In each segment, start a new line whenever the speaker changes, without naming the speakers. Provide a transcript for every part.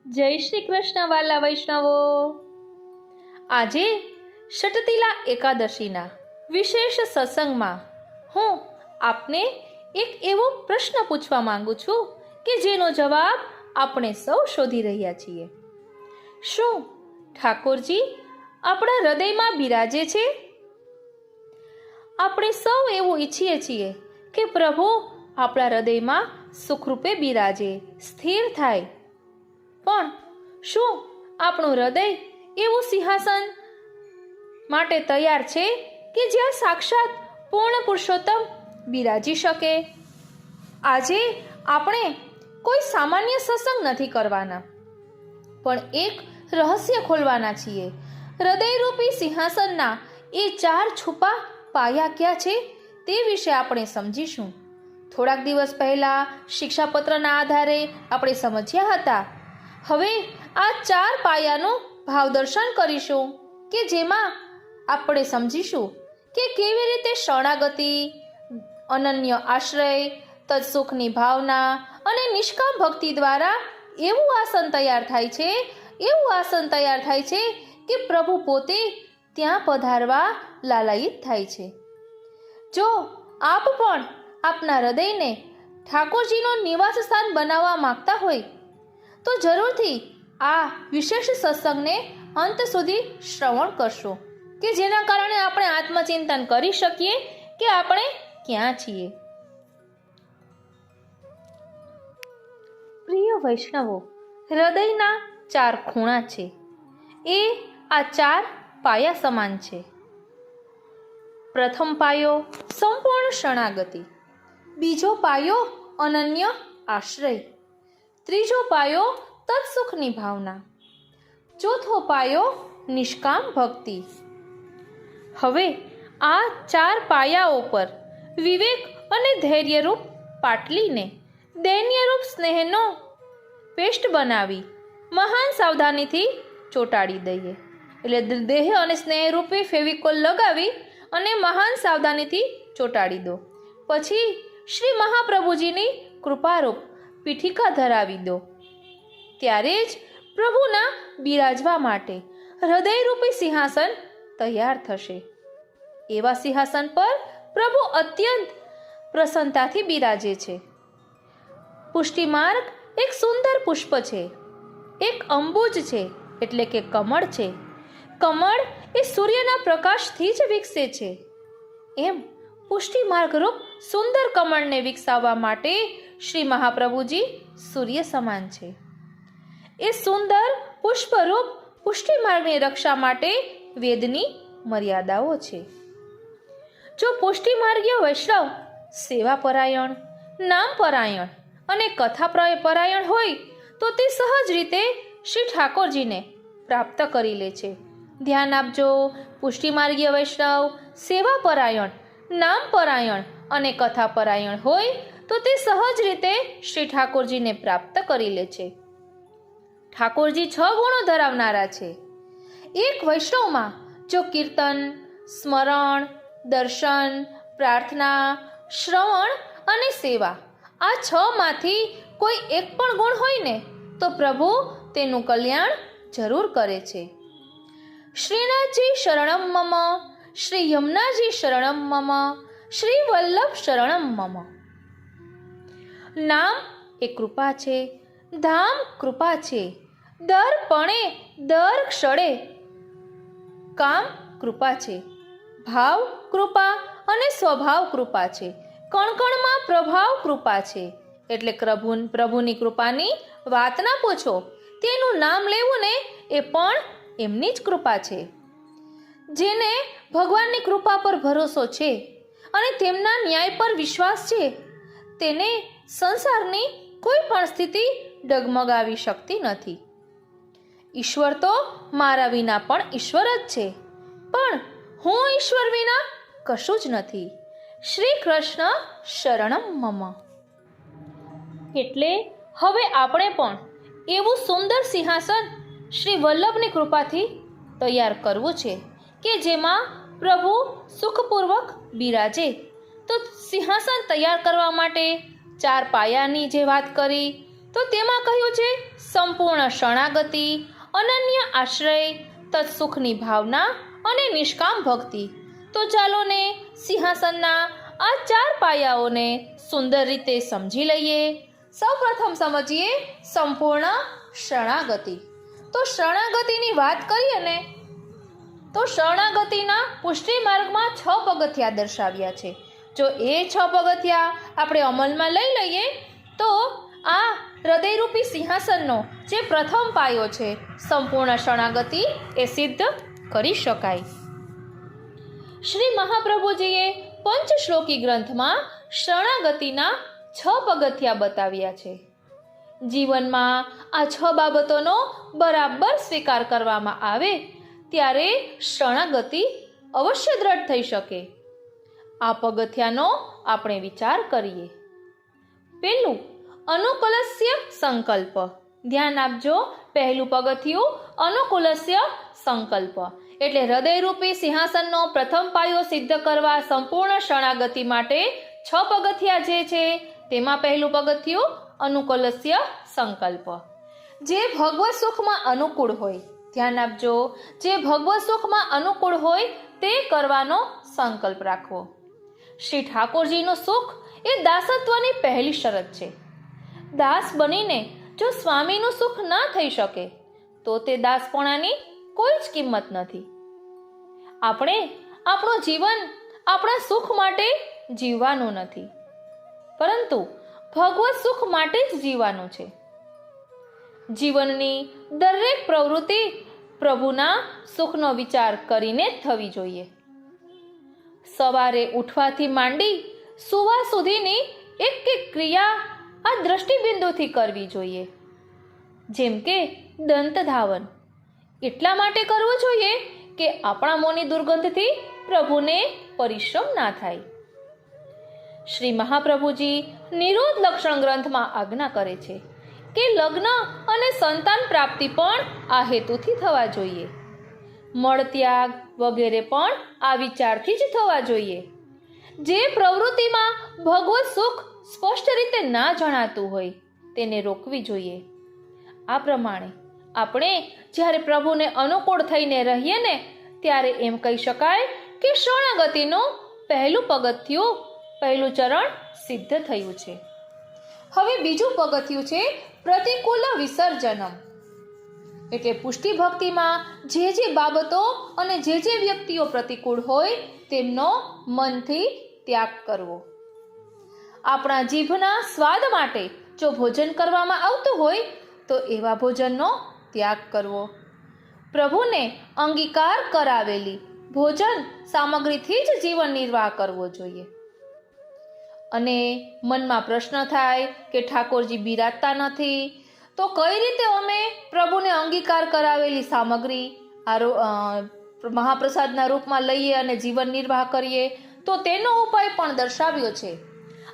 જય શ્રી કૃષ્ણ વાલા વૈષ્ણવો। આજે ષટતિલા એકાદશીના વિશેષ સત્સંગમાં હું આપને એક એવો પ્રશ્ન પૂછવા માંગુ છું કે જેનો જવાબ આપણે સૌ શોધી રહ્યા છીએ। શું ઠાકોરજી આપણા હૃદયમાં બિરાજે છે? આપણે સૌ એવું ઈચ્છીએ છીએ કે પ્રભુ આપણા હૃદયમાં સુખરૂપે બિરાજે, સ્થિર થાય। પણ શું આપણું હૃદય એવું સિંહાસન માટે તૈયાર છે કે જ્યાં સાક્ષાત પૂર્ણ પુરુષોત્તમ બિરાજી શકે? આજે આપણે કોઈ સામાન્ય સત્સંગ નથી કરવાના, પણ એક રહસ્ય ખોલવાના છીએ। હૃદયરૂપી સિંહાસનના એ 4 છુપા પાયા ક્યાં છે તે વિશે આપણે સમજીશું। થોડાક દિવસ પહેલા શિક્ષાપત્રના આધારે આપણે સમજ્યા હતા। હવે આ 4 પાયાનું ભાવદર્શન કરીશું કે જેમાં આપણે સમજીશું કે કેવી રીતે શરણાગતિ, અનન્ય આશ્રય, તત્સુખની ભાવના અને નિષ્કામ ભક્તિ દ્વારા એવું આસન તૈયાર થાય છે કે પ્રભુ પોતે ત્યાં પધારવા લાલાયિત થાય છે। જો આપ પણ આપના હૃદયને ઠાકોરજીનો નિવાસ સ્થાન બનાવવા માંગતા હોય તો જરૂરથી આ વિશેષ સત્સંગને અંત સુધી શ્રવણ કરશો કે જેના કારણે આપણે આત્મચિંતન કરી શકીએ કે આપણે ક્યાં છીએ। પ્રિય વૈષ્ણવો, હૃદયના 4 ખૂણા છે એ આ 4 પાયા સમાન છે। પ્રથમ પાયો સંપૂર્ણ શરણાગતિ, બીજો પાયો અનન્ય આશ્રય, ત્રીજો પાયો તત્સુખની ભાવના, ચોથો પાયો નિષ્કામ ભક્તિ। હવે આ 4 પાયાઓ પર વિવેક અને ધૈર્યરૂપ પાટલીને દૈન્યરૂપ સ્નેહનો પેસ્ટ બનાવી મહાન સાવધાનીથી ચોંટાડી દઈએ। એટલે દેહ અને સ્નેહ રૂપે ફેવિકોલ લગાવી અને મહાન સાવધાનીથી ચોંટાડી દો। પછી શ્રી મહાપ્રભુજીની કૃપારૂપ પીઠિકા ધરાવી દો। ત્યારે જ પ્રભુના બિરાજવા માટે હૃદયરૂપી સિંહાસન તૈયાર થશે। એવા સિંહાસન પર પ્રભુ અત્યંત પ્રસન્નતાથી બિરાજે છે। પુષ્ટિમાર્ગ એક સુંદર પુષ્પ છે, એક અંબુજ છે એટલે કે કમળ છે। કમળ એ સૂર્યના પ્રકાશથી જ વિકસે છે, એમ પુષ્ટિમાર્ગરૂપ સુંદર કમળને વિકસાવવા માટે શ્રી મહાપ્રભુજી સૂર્ય સમાન છે। એ સુંદર પુષ્પરૂપ પુષ્ટિમાર્ગની રક્ષા માટે વેદની મર્યાદાઓ છે। જો પુષ્ટિમાર્ગીય વૈષ્ણવ સેવાપરાયણ, નામપરાયણ અને કથાપરાયણ હોય તો તે સહજ રીતે શ્રી ઠાકોરજીને પ્રાપ્ત કરી લે છે। ધ્યાન આપજો, પુષ્ટિમાર્ગીય વૈષ્ણવ સેવાપરાયણ, નામપરાયણ અને કથાપરાયણ હોય તો તે સહજ રીતે શ્રી ઠાકોરજીને પ્રાપ્ત કરી લે છે। ઠાકોરજી 6 ગુણો ધરાવનારા છે। એક વૈષ્ણવમાં જો કીર્તન, સ્મરણ, દર્શન, પ્રાર્થના, શ્રવણ અને સેવા આ 6 માંથી કોઈ એક પણ ગુણ હોય ને તો પ્રભુ તેનું કલ્યાણ જરૂર કરે છે। શ્રીનાથજી શરણમ મમ, શ્રી યમુનાજી શરણમ મમ, શ્રી વલ્લભ શરણમ મમ। નામ એ કૃપા છે, ધામ કૃપા છે, દર્પણે દર ક્ષળે કામ કૃપા છે, ભાવ કૃપા અને સ્વભાવ કૃપા છે, કણકણમાં પ્રભાવ કૃપા છે। એટલે પ્રભુની કૃપાની વાત ના પૂછો, તેનું નામ લેવું ને એ પણ એમની જ કૃપા છે। જેને ભગવાનની કૃપા પર ભરોસો છે અને તેમના ન્યાય પર વિશ્વાસ છે તેને સંસારની કોઈ પણ સ્થિતિ ડગમગાવી શકતી નથી। ઈશ્વર તો મારા વિના પણ ઈશ્વર જ છે, પણ હું ઈશ્વર વિના કશું જ નથી। શ્રી કૃષ્ણ શરણમ મમ। એટલે હવે આપણે પણ એવું સુંદર સિંહાસન શ્રી વલ્લભની કૃપાથી તૈયાર કરવું છે કે જેમાં પ્રભુ સુખપૂર્વક બિરાજે। તો સિંહાસન તૈયાર કરવા માટે 4 પાયાની જે વાત કરી તો તેમાં કહ્યું છે સંપૂર્ણ શરણાગતિ, અનન્ય આશ્રય, તત્સુખની ભાવના અને નિષ્કામ ભક્તિ. તો ચાલો ને સિંહાસનના આ 4 પાયાઓને સુંદર રીતે સમજી લઈએ. સૌપ્રથમ સમજીએ સંપૂર્ણ શરણાગતિ. તો શરણાગતિની વાત કરીએ ને તો શરણાગતિના પુષ્ટિ માર્ગમાં 6 પગથિયા દર્શાવ્યા છે. જો એ 6 પગથિયા આપણે અમલમાં લઈ લઈએ તો આ હૃદયરૂપી સિંહાસનનો જે પ્રથમ પાયો છે સંપૂર્ણ શરણાગતિ એ સિદ્ધ કરી શકાય. શ્રી મહાપ્રભુજીએ પંચશ્લોકી ગ્રંથમાં શરણાગતિના 6 પગથિયા બતાવ્યા છે. જીવનમાં આ 6 બાબતોનો બરાબર સ્વીકાર કરવામાં આવે ત્યારે શરણાગતિ અવશ્ય દ્રઢ થઈ શકે. આ પગથિયાનો આપણે વિચાર કરીએ. પહેલું, અનુકૂલસ્ય સંકલ્પ. ધ્યાન આપજો, પહેલું પગથિયું અનુકૂલસ્ય સંકલ્પ. એટલે હૃદયરૂપી સિંહાસનનો પ્રથમ પાયો સિદ્ધ કરવા સંપૂર્ણ શરણાગતિ માટે 6 પગથિયા જે છે તેમાં પહેલું પગથિયું અનુકૂલસ્ય સંકલ્પ. જે ભગવત સુખમાં અનુકૂળ હોય, ધ્યાન આપજો, જે ભગવત સુખમાં અનુકૂળ હોય તે કરવાનો સંકલ્પ રાખવો. શ્રી ઠાકોરજીનું સુખ એ દાસત્વની પહેલી શરત છે. દાસ બનીને જો સ્વામીનું સુખ ના થઈ શકે તો તે દાસપણાની કોઈ જ કિંમત નથી. આપણે આપણું જીવન આપણા સુખ માટે જીવવાનું નથી, પરંતુ ભગવત સુખ માટે જ જીવવાનું છે. જીવનની દરેક પ્રવૃત્તિ પ્રભુના સુખનો વિચાર કરીને જ થવી જોઈએ. સવારે ઉઠવાથી માંડી સુવા સુધીની એક એક ક્રિયા આ દ્રષ્ટિબિંદુથી કરવી જોઈએ. જેમ કે દંત ધાવન એટલા માટે કરવું જોઈએ કે આપણા મોંની દુર્ગંધથી પ્રભુને પરિશ્રમ ના થાય. શ્રી મહાપ્રભુજી નિરોધ લક્ષણ ગ્રંથમાં આજ્ઞા કરે છે કે લગ્ન અને સંતાન પ્રાપ્તિ પણ આ હેતુથી થવા જોઈએ. મળત્યાગ વગેરે પણ આ વિચારથી જ થવા જોઈએ. જે પ્રવૃત્તિમાં ભગવત સુખ સ્પષ્ટ રીતે ના જણાતું હોય તેને રોકવી જોઈએ. આ પ્રમાણે આપણે જ્યારે પ્રભુને અનુકૂળ થઈને રહીએ ને ત્યારે એમ કહી શકાય કે શરણાગતિનું પહેલું પગથિયું, પહેલું ચરણ સિદ્ધ થયું છે. હવે બીજું પગથિયું છે પ્રતિકૂલ વિસર્જનમ. એટલે પુષ્ટિ ભક્તિમાં જે બાબતો અને જે વ્યક્તિઓ પ્રતિકૂળ હોય તેમનો મનથી ત્યાગ કરવો. આપણા જીભના સ્વાદ માટે જો ભોજન કરવામાં આવતું હોય તો એવા ભોજનનો ત્યાગ કરવો. પ્રભુને અંગીકાર કરાવેલી ભોજન સામગ્રીથી જ જીવન નિર્વાહ કરવો જોઈએ. અને મનમાં પ્રશ્ન થાય કે ઠાકોરજી બિરાજતા નથી તો કઈ રીતે અમે પ્રભુને અંગીકાર કરાવેલી સામગ્રી મહાપ્રસાદના રૂપમાં લઈએ અને જીવન નિર્વાહ કરીએ? તો તેનો ઉપાય પણ દર્શાવ્યો છે.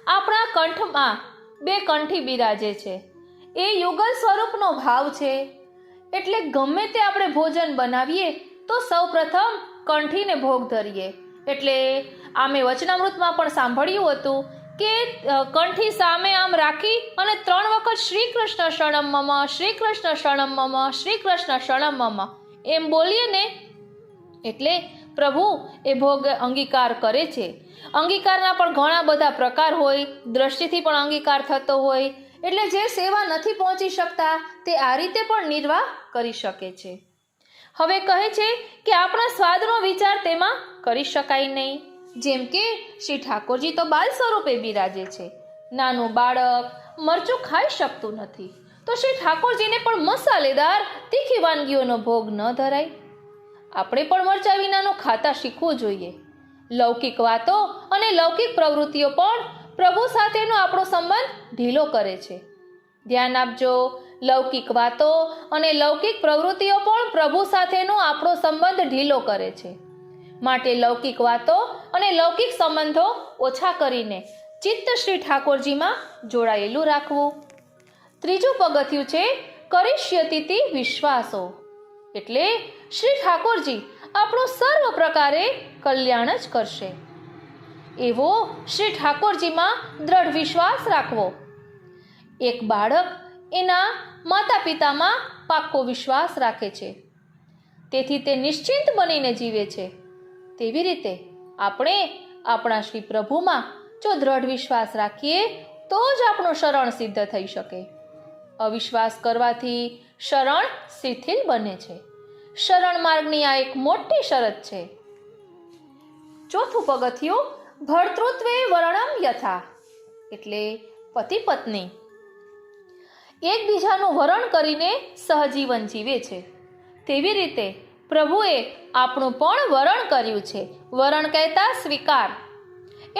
આપણા કંઠમાં 2 કંઠી બિરાજે છે. એ યુગલ સ્વરૂપનો ભાવ છે. એટલે ગમે તે આપણે ભોજન બનાવીએ તો સૌપ્રથમ કંઠીને ભોગ ધરીએ. એટલે આમે વચનામૃતમાં પણ સાંભળ્યું હતું કે કંઠી સામે આમ રાખી અને 3 વખત શ્રી કૃષ્ણ શરણમ મમ, શ્રી કૃષ્ણ શરણમ મમ, શ્રી કૃષ્ણ શરણમ મમ એમ બોલીએ ને એટલે પ્રભુ એ ભોગ અંગીકાર કરે છે. અંગીકારના પણ ઘણા બધા પ્રકાર હોય, દ્રષ્ટિથી પણ અંગીકાર થતો હોય. એટલે જે સેવા નથી પહોંચી શકતા તે આ રીતે પણ નિર્વાહ કરી શકે છે. હવે કહે છે કે આપણા સ્વાદનો વિચાર તેમાં કરી શકાય નહીં. જેમ કે શ્રી ઠાકોરજી તો બાલ સ્વરૂપે બિરાજે છે. નાનું બાળક મરચું ખાઈ શકતું નથી તો શ્રી ઠાકોરજીને પણ મસાલેદાર તીખી વાનગીઓનો ભોગ ન ધરાય. આપણે પણ મરચા વિનાનું ખાતા શીખવું જોઈએ. લૌકિક વાતો અને લૌકિક પ્રવૃત્તિઓ પણ પ્રભુ સાથેનો આપણો સંબંધ ઢીલો કરે છે. ધ્યાન આપજો, લૌકિક વાતો અને લૌકિક પ્રવૃત્તિઓ પણ પ્રભુ સાથેનો આપણો સંબંધ ઢીલો કરે છે. માટે લૌકિક વાતો અને લૌકિક સંબંધો ઓછા કરીને ચિત્ત શ્રી ઠાકોરજીમાં જોડાયેલું રાખવું. ત્રીજું પગથિયું છે કરિષ્યતિતિ વિશ્વાસો. એટલે શ્રી ઠાકોરજી આપણું સર્વ પ્રકારે કલ્યાણ જ કરશે એવો શ્રી ઠાકોરજીમાં દ્રઢ વિશ્વાસ રાખવો. એક બાળક એના માતા પિતામાં પાક્કો વિશ્વાસ રાખે છે, તેથી તે નિશ્ચિંત બનીને જીવે છે. તેવી રીતે આપણે આપણા શ્રી પ્રભુમાં જો દ્રઢ વિશ્વાસ રાખીએ તો જ આપણું શરણ સિદ્ધ થઈ શકે. અવિશ્વાસ કરવાથી શરણ શિથિલ બને છે. શરણ માર્ગની આ એક મોટી શરત છે. ચોથું પગથિયું ભર્તૃત્વે વર્ણમ યથા, એટલે પતિ પત્ની એકબીજાનું વરણ કરીને સહજીવન જીવે છે. તેવી રીતે પ્રભુએ આપણું પણ વરણ કર્યું છે. વરણ કહેતા સ્વીકાર,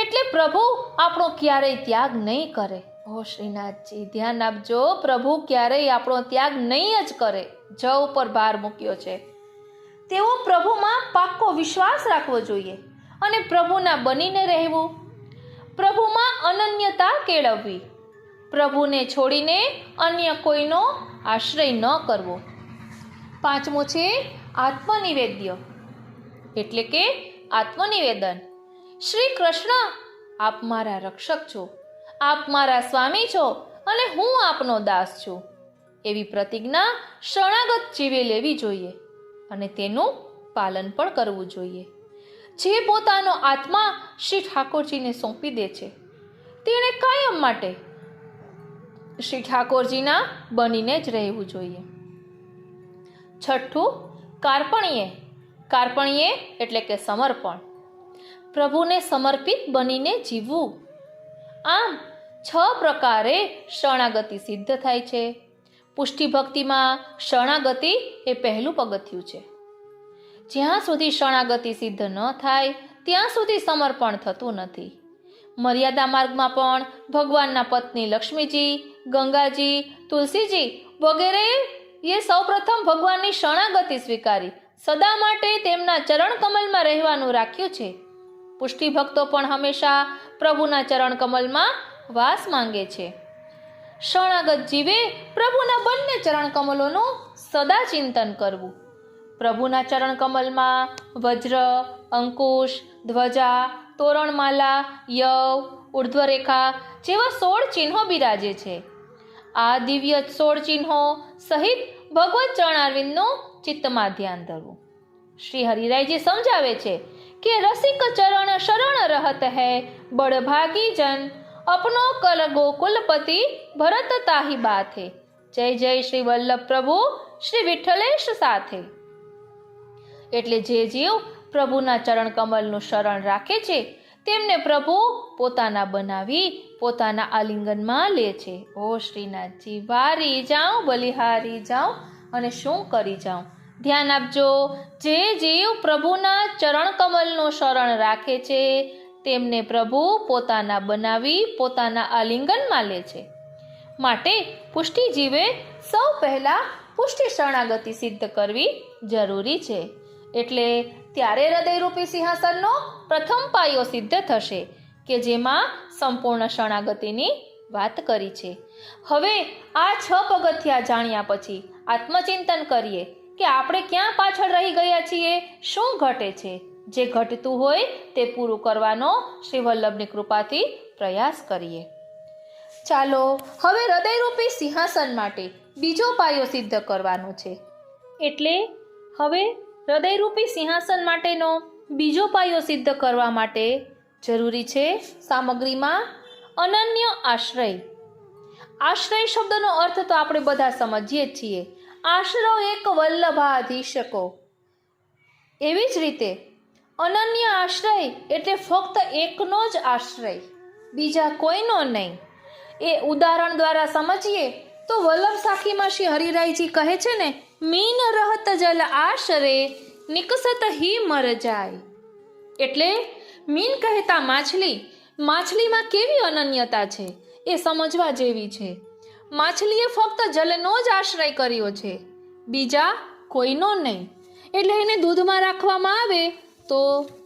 એટલે પ્રભુ આપણો ક્યારેય ત્યાગ નહીં કરે. ઓ શ્રીનાથજી, ધ્યાન આપજો, પ્રભુ ક્યારેય આપણો ત્યાગ નહીં જ કરે. જ ઉપર ભાર મૂક્યો છે. તેઓ પ્રભુમાં પાક્કો વિશ્વાસ રાખવો જોઈએ અને પ્રભુના બનીને રહેવું. પ્રભુમાં અનન્યતા કેળવવી. પ્રભુને છોડીને અન્ય કોઈનો આશ્રય ન કરવો. પાંચમું છે આત્મનિવેદ્ય, એટલે કે આત્મનિવેદન. શ્રી કૃષ્ણ, આપ મારા રક્ષક છો, આપ મારા સ્વામી છો અને હું આપનો દાસ છું, એવી પ્રતિજ્ઞા શરણાગત જીવે લેવી જોઈએ અને તેનું પાલન પણ કરવું જોઈએ. જે પોતાનો આત્મા શ્રી ઠાકોરજીને સોંપી દે છે તેણે કાયમ માટે શ્રી ઠાકોરજીના બનીને જ રહેવું જોઈએ. છઠ્ઠું કાર્પણ્ય. કાર્પણ્ય એટલે કે સમર્પણ. પ્રભુને સમર્પિત બનીને જીવવું. આમ 6 પ્રકારે શરણાગતિ સિદ્ધ થાય છે. પુષ્ટિ ભક્તિમાં શરણાગતિ એ પહેલું પગથિયું છે. જ્યાં સુધી શરણાગતિ સિદ્ધ ન થાય ત્યાં સુધી સમર્પણ થતું નથી. મર્યાદા માર્ગમાં પણ ભગવાનના પત્ની લક્ષ્મીજી, ગંગાજી, તુલસીજી વગેરે એ સૌપ્રથમ ભગવાનની શરણાગતિ સ્વીકારી સદા માટે તેમના ચરણ કમલમાં રહેવાનું રાખ્યું છે. પુષ્ટિ ભક્તો પણ હંમેશા પ્રભુના ચરણ કમલમાં વાસ માંગે છે. શરણાગત જીવે પ્રભુના બંને ચરણ કમલોનું સદા ચિંતન કરવું. પ્રભુના ચરણ કમલમાં વજ્ર, અંકુશ, ધ્વજા, તોરણમાલા, યવ, ઉર્ધ્વરેખા જેવા 16 ચિહ્નો બિરાજે છે. આ દિવ્ય 16 ચિહ્નો સહિત ભગવત ચરણારવિંદનું ચિત્તમાં ધ્યાન ધરવું. શ્રી હરિરાયજી સમજાવે છે કે રસિક ચરણ શરણ રહત હૈ, બડભાગી જન અપનો કલ ગોકુલપતિ ભરત તાહી બાથે. જય જય શ્રી વલ્લભ પ્રભુ શ્રી વિઠ્ઠલેશ સાથે. એટલે જે જીવ પ્રભુના ચરણ કમલનું શરણ રાખે છે તેમને પ્રભુ પોતાના બનાવી પોતાના આલિંગનમાં લે છે. ઓ શ્રીનાથજી, વારી જાઉં, બલિહારી જાઉં અને શું કરી જાઉં. ધ્યાન આપજો, જે જીવ પ્રભુના ચરણ કમલનું શરણ રાખે છે તેમને પ્રભુ પોતાના બનાવી પોતાના આલિંગનમાં લે છે. માટે પુષ્ટિ જીવે સૌ પહેલા પુષ્ટિ શરણાગતિ સિદ્ધ કરવી જરૂરી છે. એટલે ત્યારે હૃદયરૂપી સિંહાસનનો પ્રથમ પાયો સિદ્ધ થશે કે જેમાં સંપૂર્ણ શરણાગતિની વાત કરી છે. હવે આ 6 પગથિયા જાણ્યા પછી આત્મચિંતન કરીએ કે આપણે ક્યાં પાછળ રહી ગયા છીએ, શું ઘટે છે. જે ઘટતું હોય તે પૂરું કરવાનો શ્રી વલ્લભની કૃપાથી પ્રયાસ કરીએ. ચાલો હવે હૃદયરૂપી સિંહાસન માટે બીજો પાયો સિદ્ધ કરવાનો છે. એટલે હવે હૃદયરૂપી સિંહાસન માટેનો બીજો પાયો સિદ્ધ કરવા માટે જરૂરી છે સામગ્રીમાં અનન્ય આશ્રય. આશ્રય શબ્દનો અર્થ તો આપણે બધા સમજીએ જ છીએ. આશરો એક વલ્લભાધીશકો. એવી જ રીતે અનન્ય આશ્રય એટલે ફક્ત એકનો જ આશ્રય, બીજા કોઈનો નહીં. એ ઉદાહરણ દ્વારા સમજીએ તો વલ્લભ સાખીમાં શ્રી હરિરાયજી કહે છે ને, મીન રહત જલ આશરે નિકસત હી મર જાય. એટલે મીન કહેતા માછલી. માછલીમાં કેવી અનન્યતા છે એ સમજવા જેવી છે. માછલીએ ફક્ત જલનો જ આશ્રય કર્યો છે, બીજા કોઈનો નહીં. એટલે એને દૂધમાં રાખવામાં આવે તો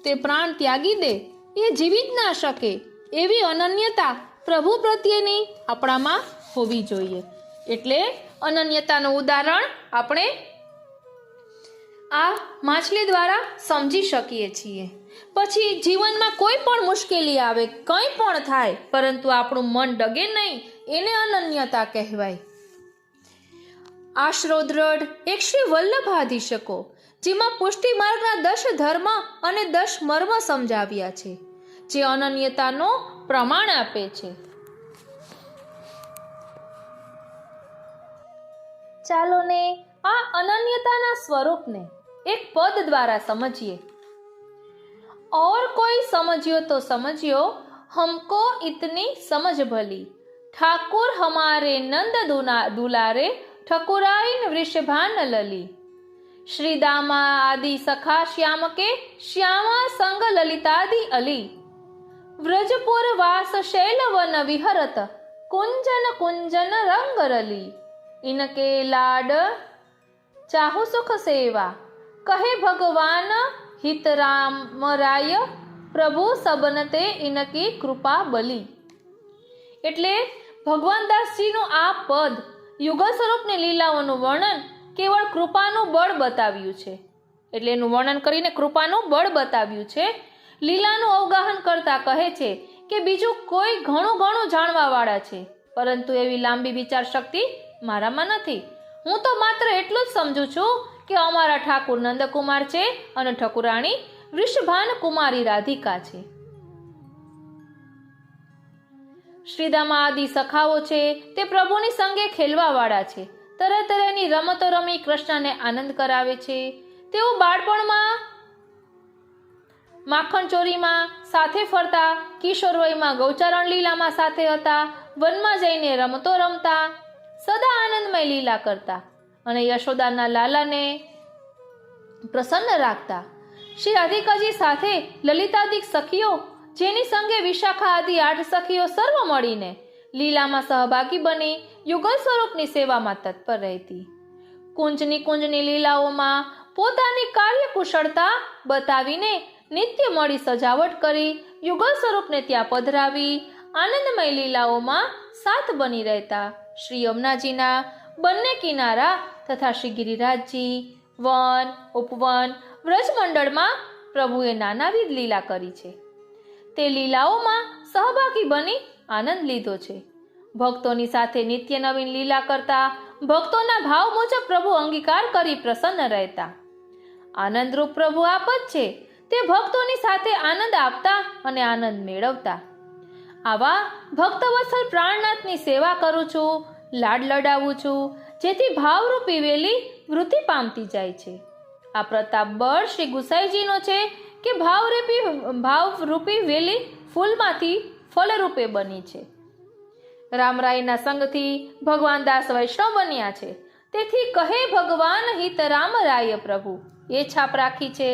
તે પ્રાણ ત્યાગી દે, એ જીવી જ ના શકે. એવી અનન્યતા પ્રભુ પ્રત્યેની આપણામાં હોવી જોઈએ. એટલે અનન્યતાનું ઉદાહરણ આપણે આ માછલી દ્વારા સમજી શકીએ છીએ. પછી જીવનમાં કોઈ પણ મુશ્કેલી આવે, કંઈ પણ થાય, પરંતુ આપણું મન ડગે નહીં, એને અનન્યતા કહેવાય. આશરો દ્રઢ એક શ્રી વલ્લભાધીશકો, જેમાં પુષ્ટિ માર્ગના 10 ધર્મ અને 10 મર્મ સમજાવ્યા છે, જે અનન્યતાનો પ્રમાણ આપે છે. ચાલો ને આ અનન્યતાના સ્વરૂપને એક પદ દ્વારા સમજીએ. और कोई समझियो तो समझियो, हमको इतनी समझ भली, ठाकुर हमारे नंद दुलारे, ठकुराइन वृषभान लली. श्री दामा आदि सखा श्याम के, श्यामा संग ललितादि अली. व्रजपुर वास शैल वन विहरत, कुंजन कुंजन रंग रली. इनके लाड चाहु सुख सेवा, कहे भगवान हित रामराय, प्रभु सबनते इनकी कृपा बली. એટલે ભગવાન દાસજીનું આ પદ યુગલ સ્વરૂપની લીલાઓનું વર્ણન કેવળ કૃપાનું બળ બતાવ્યું છે. એટલે એનું વર્ણન કરીને કૃપાનું બળ બતાવ્યું છે. લીલાનું અવગાહન કરતા કહે છે કે બીજું કોઈ ઘણું ઘણું જાણવા વાળા છે, પરંતુ એવી લાંબી વિચાર શક્તિ મારામાં નથી. હું તો માત્ર એટલું જ સમજુ છું કે અમારા ઠાકુર નંદકુમાર છે અને ઠકુરાણી વૃષભાન કુમારી રાધિકા છે. શ્રીદામા આદિ સખાઓ છે તે પ્રભુની સંગે ખેલવા વાળા છે. તરહ તરહની રમતો રમી કૃષ્ણને આનંદ કરાવે છે. તેઓ બાળપણમાં માખણ ચોરીમાં સાથે ફરતા, કિશોરવયમાં ગૌચરણ લીલામાં સાથે હતા, વનમાં જઈને રમતો રમતા, સદા આનંદમય લીલા કરતા અને યશોદાના લાલાને પ્રસન્ન રાખતા. શ્રી રાધિકાજી સાથે લલિતાદિક સખીઓ, જેની સંગે વિશાખા આદિ 8 સખીઓ સર્વ મળીને લીલામાં સહભાગી બની યુગલ સ્વરૂપની સેવામાં તત્પર રહેતી. કુંજની લીલાઓમાં પોતાની કાર્યકુશળતા બતાવીને નિત્ય મળી સજાવટ કરી યુગલ સ્વરૂપને ત્યાં પધરાવી આનંદમય લીલાઓમાં સાથ બની રહેતા. શ્રી યમુનાજીના બંને કિનારા તથા શ્રી ગિરિરાજજી, વન, ઉપવન, વ્રજમંડળમાં પ્રભુએ નાનાવિધ લીલા કરી છે. તે લીલાઓમાં સહભાગી બની આનંદ લીધો છે. ભક્તોની સાથે નિત્ય નવીન લીલા કરતા, ભક્તોના ભાવ મુજબ પ્રભુ અંગીકાર કરી પ્રસન્ન રહેતા. આનંદરૂપ પ્રભુ આપ જ છે, તે ભક્તોની સાથે આનંદ આપતા અને આનંદ મેળવતા. આવા ભક્તવત્સલ પ્રાણનાથની સેવા કરું છું, લાડ લડાવું છું, જેથી ભાવરૂપી વેલી વૃત્તિ પામતી જાય છે. આ પ્રતાપ બળ શ્રી ગુસાઈજીનો છે કે ભાવરૂપી વેલી ફૂલમાંથી ફલરૂપે બની છે. રામરાયના સંગથી ભગવાન દાસ વૈષ્ણવ બન્યા છે. તેથી કહે ભગવાન હિત રામરાય, પ્રભુ એ છાપ રાખી છે.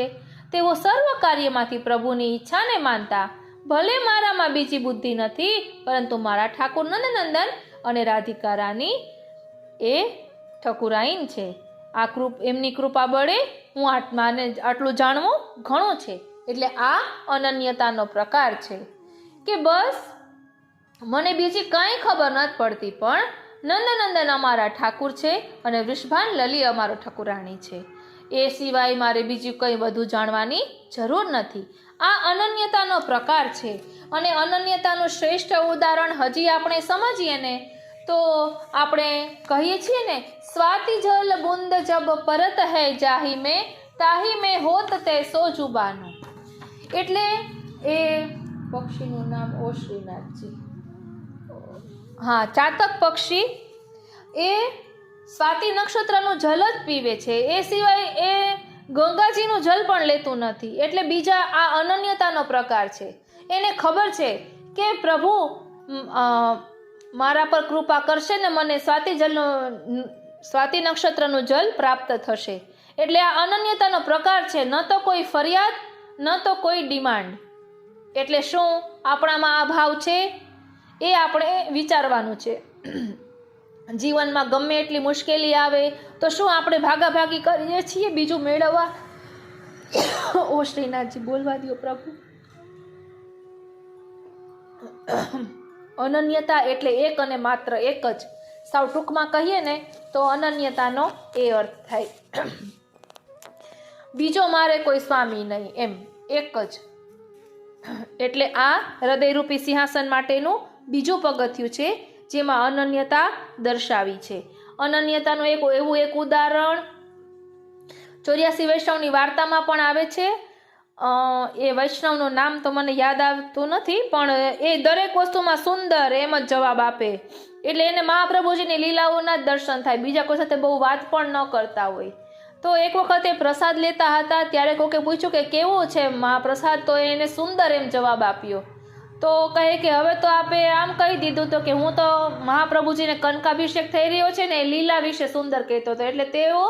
તેઓ સર્વ કાર્યમાંથી પ્રભુની ઈચ્છાને માનતા. ભલે મારામાં બીજી બુદ્ધિ નથી, પરંતુ મારા ઠાકુર નંદનંદન અને રાધિકા રાની એ ઠકુરાઈન છે. આ એમની કૃપા બળે હું આત્માને આટલું જાણવું ઘણું છે. એટલે આ અનન્યતાનો પ્રકાર છે કે બસ મને બીજી કાંઈ ખબર નથી પડતી, પણ નંદનંદન અમારા ઠાકુર છે અને વૃષભાન લલી અમારો ઠકુરાણી છે. એ સિવાય મારે બીજું કંઈ વધુ જાણવાની જરૂર નથી. આ અનન્યતાનો પ્રકાર છે. અને અનન્યતાનું શ્રેષ્ઠ ઉદાહરણ હજી આપણે સમજીએ ને તો આપણે કહીએ છીએ ને, સ્વાતિ જલ બુંદ જબ પરત હૈ જાહી મેં, તાહી મેં હોત તે સો જુબાનું. એટલે એ પક્ષીનું નામ ઓશ્રીનાથજી, હા, ચાતક પક્ષી એ સ્વાતિ નક્ષત્રનું જલ જ પીવે છે. એ સિવાય એ ગંગાજીનું જલ પણ લેતું નથી. એટલે બીજા આ અનન્યતાનો પ્રકાર છે. એને ખબર છે કે પ્રભુ મારા પર કૃપા કરશે ને મને સ્વાતિ નક્ષત્રનું જલ પ્રાપ્ત થશે. એટલે આ અનન્યતાનો પ્રકાર છે. ન તો કોઈ ફરિયાદ, ન તો કોઈ ડિમાન્ડ. એટલે શું આપણામાં આ ભાવ છે એ આપણે વિચારવાનું છે. જીવનમાં ગમે એટલી મુશ્કેલી આવે તો શું આપણે ભાગાભાગી કરીએ છીએ બીજું મેળવવા? ઓ શ્રીનાથજી, બોલવા દો પ્રભુ. અનન્યતા એટલે એક અને માત્ર એક જ. સાવ ટૂંકમાં કહીએ ને તો અનન્યતાનો એ અર્થ થાય. બીજો મારે કોઈ સ્વામી નહીં, એમ એક જ. એટલે આ હૃદયરૂપી સિંહાસન માટેનું બીજું પગથિયું છે જેમાં અનન્યતા દર્શાવી છે. અનન્યતાનું એક ઉદાહરણ 84 વૈષ્ણવની વાર્તામાં પણ આવે છે. એ વૈષ્ણવનું નામ તો મને યાદ આવતું નથી, પણ એ દરેક વસ્તુમાં સુંદર એમ જ જવાબ આપે. એટલે એને મહાપ્રભુજીની લીલાઓના જ દર્શન થાય, બીજા કોઈ સાથે બહુ વાત પણ ન કરતા હોય. તો એક વખત એ પ્રસાદ લેતા હતા, ત્યારે કોકે પૂછ્યું કે કેવું છે મહાપ્રસાદ, તો એને સુંદર એમ જવાબ આપ્યો. તો કહે કે હવે તો આપે આમ કહી દીધું તો કે હું તો મહાપ્રભુજીને કનકાભિષેક થઈ રહ્યો છે ને એ લીલા વિશે સુંદર કહેતો હતો. એટલે તેઓ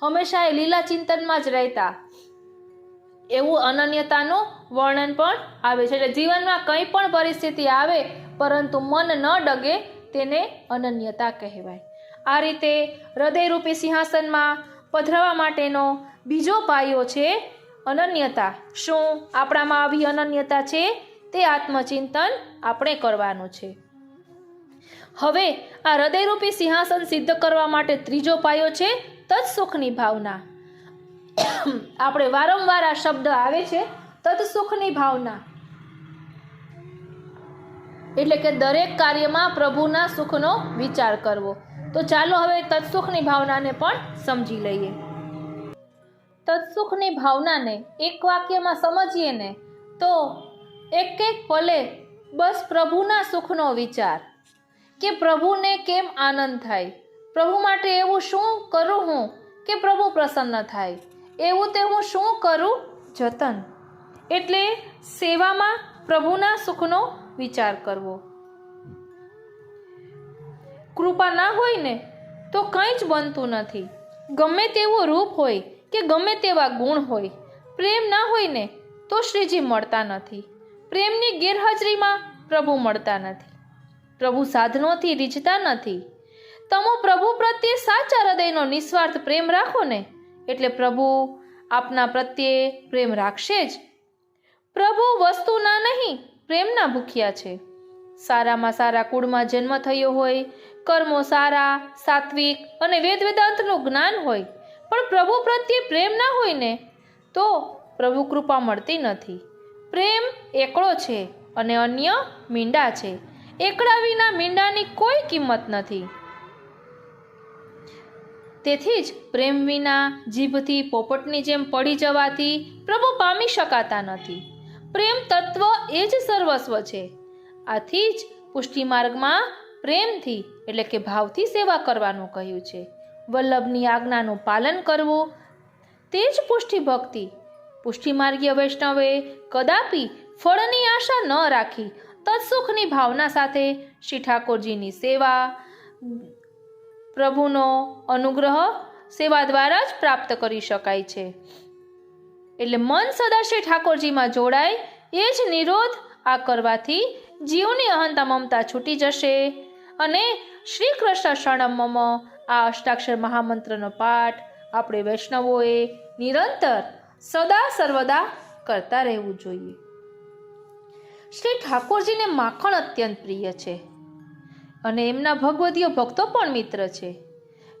હંમેશા એ લીલા ચિંતનમાં જ રહેતા. એવું અનન્યતાનું વર્ણન પણ આવે છે. એટલે જીવનમાં કંઈ પણ પરિસ્થિતિ આવે પરંતુ મન ન ડગે તેને અનન્યતા કહેવાય. આ રીતે હૃદયરૂપી સિંહાસનમાં પધરાવા માટેનો બીજો પાયો છે અનન્યતા. શું આપણામાં આવી અનન્યતા છે? તે આત્મચિંતન આપણે કરવાનું છે. હવે આ હૃદયરૂપી સિંહાસન સિદ્ધ કરવા માટે ત્રીજો પાયો છે તત્સુખની ભાવના. આપણે વારંવાર આ શબ્દ આવે છે, તત્સુખની ભાવના. એટલે કે દરેક કાર્યમાં પ્રભુના સુખનો વિચાર કરવો. તો ચાલો હવે તત્સુખની ભાવનાને પણ સમજી લઈએ. તત્સુખની ભાવનાને એક વાક્યમાં સમજીએ ને તો એક પલે બસ પ્રભુના સુખનો વિચાર, કે પ્રભુને કેમ આનંદ થાય, પ્રભુ માટે એવું શું કરું હું કે પ્રભુ પ્રસન્ન થાય, એવું તે હું શું કરું જતન. એટલે સેવામાં પ્રભુના સુખનો વિચાર કરવો. કૃપા ના હોય ને તો કંઈ જ બનતું નથી. ગમે તેવું રૂપ હોય કે ગમે તેવા ગુણ હોય, પ્રેમ ના હોય ને તો શ્રીજી મળતા નથી. પ્રેમની ગેરહાજરીમાં પ્રભુ મળતા નથી. પ્રભુ સાધનોથી રીઝતા નથી. તમે પ્રભુ પ્રત્યે સાચા હૃદયનો નિસ્વાર્થ પ્રેમ રાખો ને એટલે પ્રભુ આપના પ્રત્યે પ્રેમ રાખશે જ. પ્રભુ વસ્તુના નહીં, પ્રેમના ભૂખ્યા છે. સારામાં સારા કુળમાં જન્મ થયો હોય, કર્મો સારા, સાત્વિક અને વેદ વેદાંતનું જ્ઞાન હોય, પણ પ્રભુ પ્રત્યે પ્રેમ ના હોય ને તો પ્રભુ કૃપા મળતી નથી. પ્રેમ એકડો છે અને અન્ય મીંડા છે. એકડા વિના મીંડાની કોઈ કિંમત નથી. તેથી જ પ્રેમ વિના જીભથી પોપટની જેમ પડી જવાથી પ્રભુ પામી શકાતા નથી. પ્રેમ તત્વ એ જ સર્વસ્વ છે. આથી જ પુષ્ટિ માર્ગમાં પ્રેમથી એટલે કે ભાવથી સેવા કરવાનું કહ્યું છે. વલ્લભની આજ્ઞાનું પાલન કરવું તે જ પુષ્ટિ ભક્તિ. પુષ્ટિ માર્ગીય વૈષ્ણવે કદાપી ફળની આશા ન રાખી તત્સુખની ભાવના સાથે શ્રી ઠાકોરજીની સેવા, પ્રભુનો અનુગ્રહ સેવા દ્વારા જ પ્રાપ્ત કરી શકાય છે. એટલે મન સદા શ્રી ઠાકોરજીમાં જોડાય એ જ નિરોધ. આ કરવાથી જીવની અહંતા મમતા છૂટી જશે અને શ્રી કૃષ્ણ શરણમ મમ આ અષ્ટાક્ષર મહામંત્રનો પાઠ આપણે વૈષ્ણવોએ નિરંતર સદા સર્વદા કરતા રહેવું જોઈએ. શ્રી ઠાકોરજીને માખણ અત્યંત પ્રિય છે અને એમના ભગવદીય ભક્તો પણ મિત્ર છે.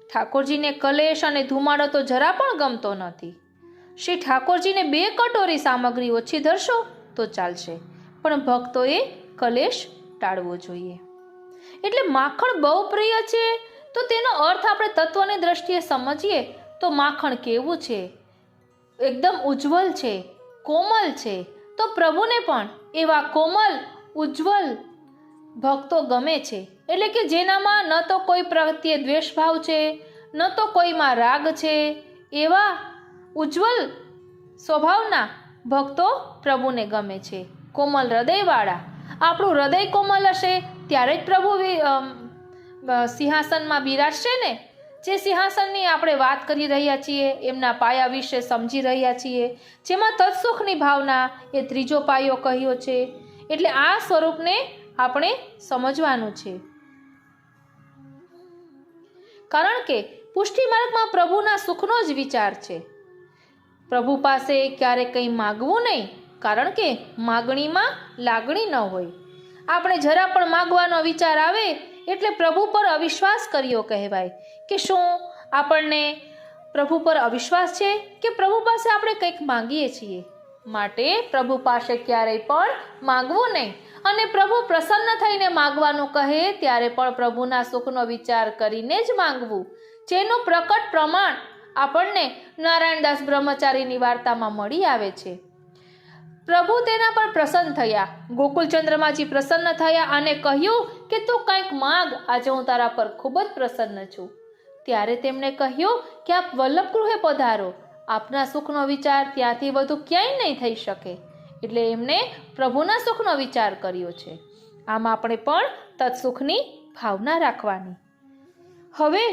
ઠાકોરજીને કલેશ અને ધુમાડો તો જરા પણ ગમતો નથી. શ્રી ઠાકોરજીને 2 કટોરી સામગ્રી ઓછી ધરશો તો ચાલશે, પણ ભક્તોએ કલેશ ટાળવો જોઈએ. એટલે માખણ બહુ પ્રિય છે તો તેનો અર્થ આપણે તત્વની દ્રષ્ટિએ સમજીએ તો માખણ કેવું છે? એકદમ ઉજ્જવલ છે, કોમલ છે. તો પ્રભુને પણ એવા કોમલ ઉજ્જવલ ભક્તો ગમે છે. એટલે કે જેનામાં ન તો કોઈ પ્રત્યે દ્વેષભાવ છે, ન તો કોઈમાં રાગ છે, એવા ઉજ્જવલ સ્વભાવના ભક્તો પ્રભુને ગમે છે. કોમલ હૃદયવાળા. આપણું હૃદય કોમલ હશે ત્યારે જ પ્રભુ સિંહાસનમાં બિરાજશે ને. જે સિંહાસનની આપણે વાત કરી રહ્યા છીએ, એમના પાયા વિશે સમજી રહ્યા છીએ, જેમાં તત્સુખની ભાવના એ ત્રીજો પાયો કહ્યો છે. એટલે આ સ્વરૂપને આપણે સમજવાનું છે. કારણ કે પુષ્ટિ માર્ગમાં પ્રભુના સુખનો જ વિચાર છે. પ્રભુ પાસે ક્યારે કંઈ માગવું નહીં, કારણ કે માગણીમાં લાગણી ન હોય. આપણે જરા પણ માગવાનો વિચાર આવે એટલે પ્રભુ પર અવિશ્વાસ કર્યો કહેવાય. કે શું આપણને પ્રભુ પર અવિશ્વાસ છે કે પ્રભુ પાસે આપણે કંઈક માંગીએ છીએ? માટે પ્રભુ પાસે ક્યારેય પણ માગવું નહીં, અને પ્રભુ પ્રસન્ન થઈને માગવાનું કહે ત્યારે પણ પ્રભુના સુખનો વિચાર કરીને જ માગવું, જેનું પ્રકટ પ્રમાણ આપણને નારાયણદાસ બ્રહ્મચારીની વાર્તામાં મળી આવે છે. પ્રભુ તેના પર પ્રસન્ન થયા, ગોકુલચંદ્રમાજી પ્રસન્ન થયા અને કહ્યું કે તું કંઈક માગ, આજે હું તારા પર ખૂબ જ પ્રસન્ન છું. ત્યારે તેમણે કહ્યું કે આપ વલ્લભ ગૃહે પધારો, આપના સુખનો વિચાર ત્યાંથી વધુ ક્યાંય નહીં થઈ શકે. એટલે એમણે પ્રભુના સુખનો વિચાર કર્યો છે. આમ આપણે પણ તત્સુખની ભાવના રાખવાની. હવે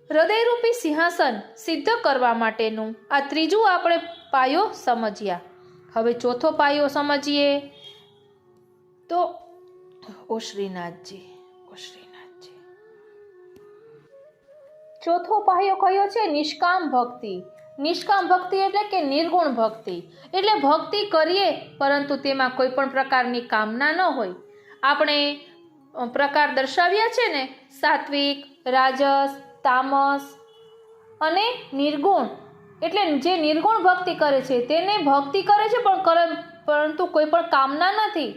હૃદયરૂપી સિંહાસન સિદ્ધ કરવા માટેનું આ ત્રીજું આપણે પાયો સમજ્યા. હવે ચોથો પાયો સમજીએ તો ઓ શ્રીનાથજી, ચોથો પાયો કયો છે? નિષ્કામ ભક્તિ. નિષ્કામ ભક્તિ એટલે કે નિર્ગુણ ભક્તિ, એટલે ભક્તિ કરીએ પરંતુ તેમાં કોઈ પણ પ્રકારની કામના ન હોય. આપણે પ્રકાર દર્શાવ્યા છે ને, સાત્વિક, રાજસ, તામસ અને નિર્ગુણ. એટલે જે નિર્ગુણ ભક્તિ કરે છે તેને ભક્તિ કરે છે પરંતુ કોઈ પણ કામના નથી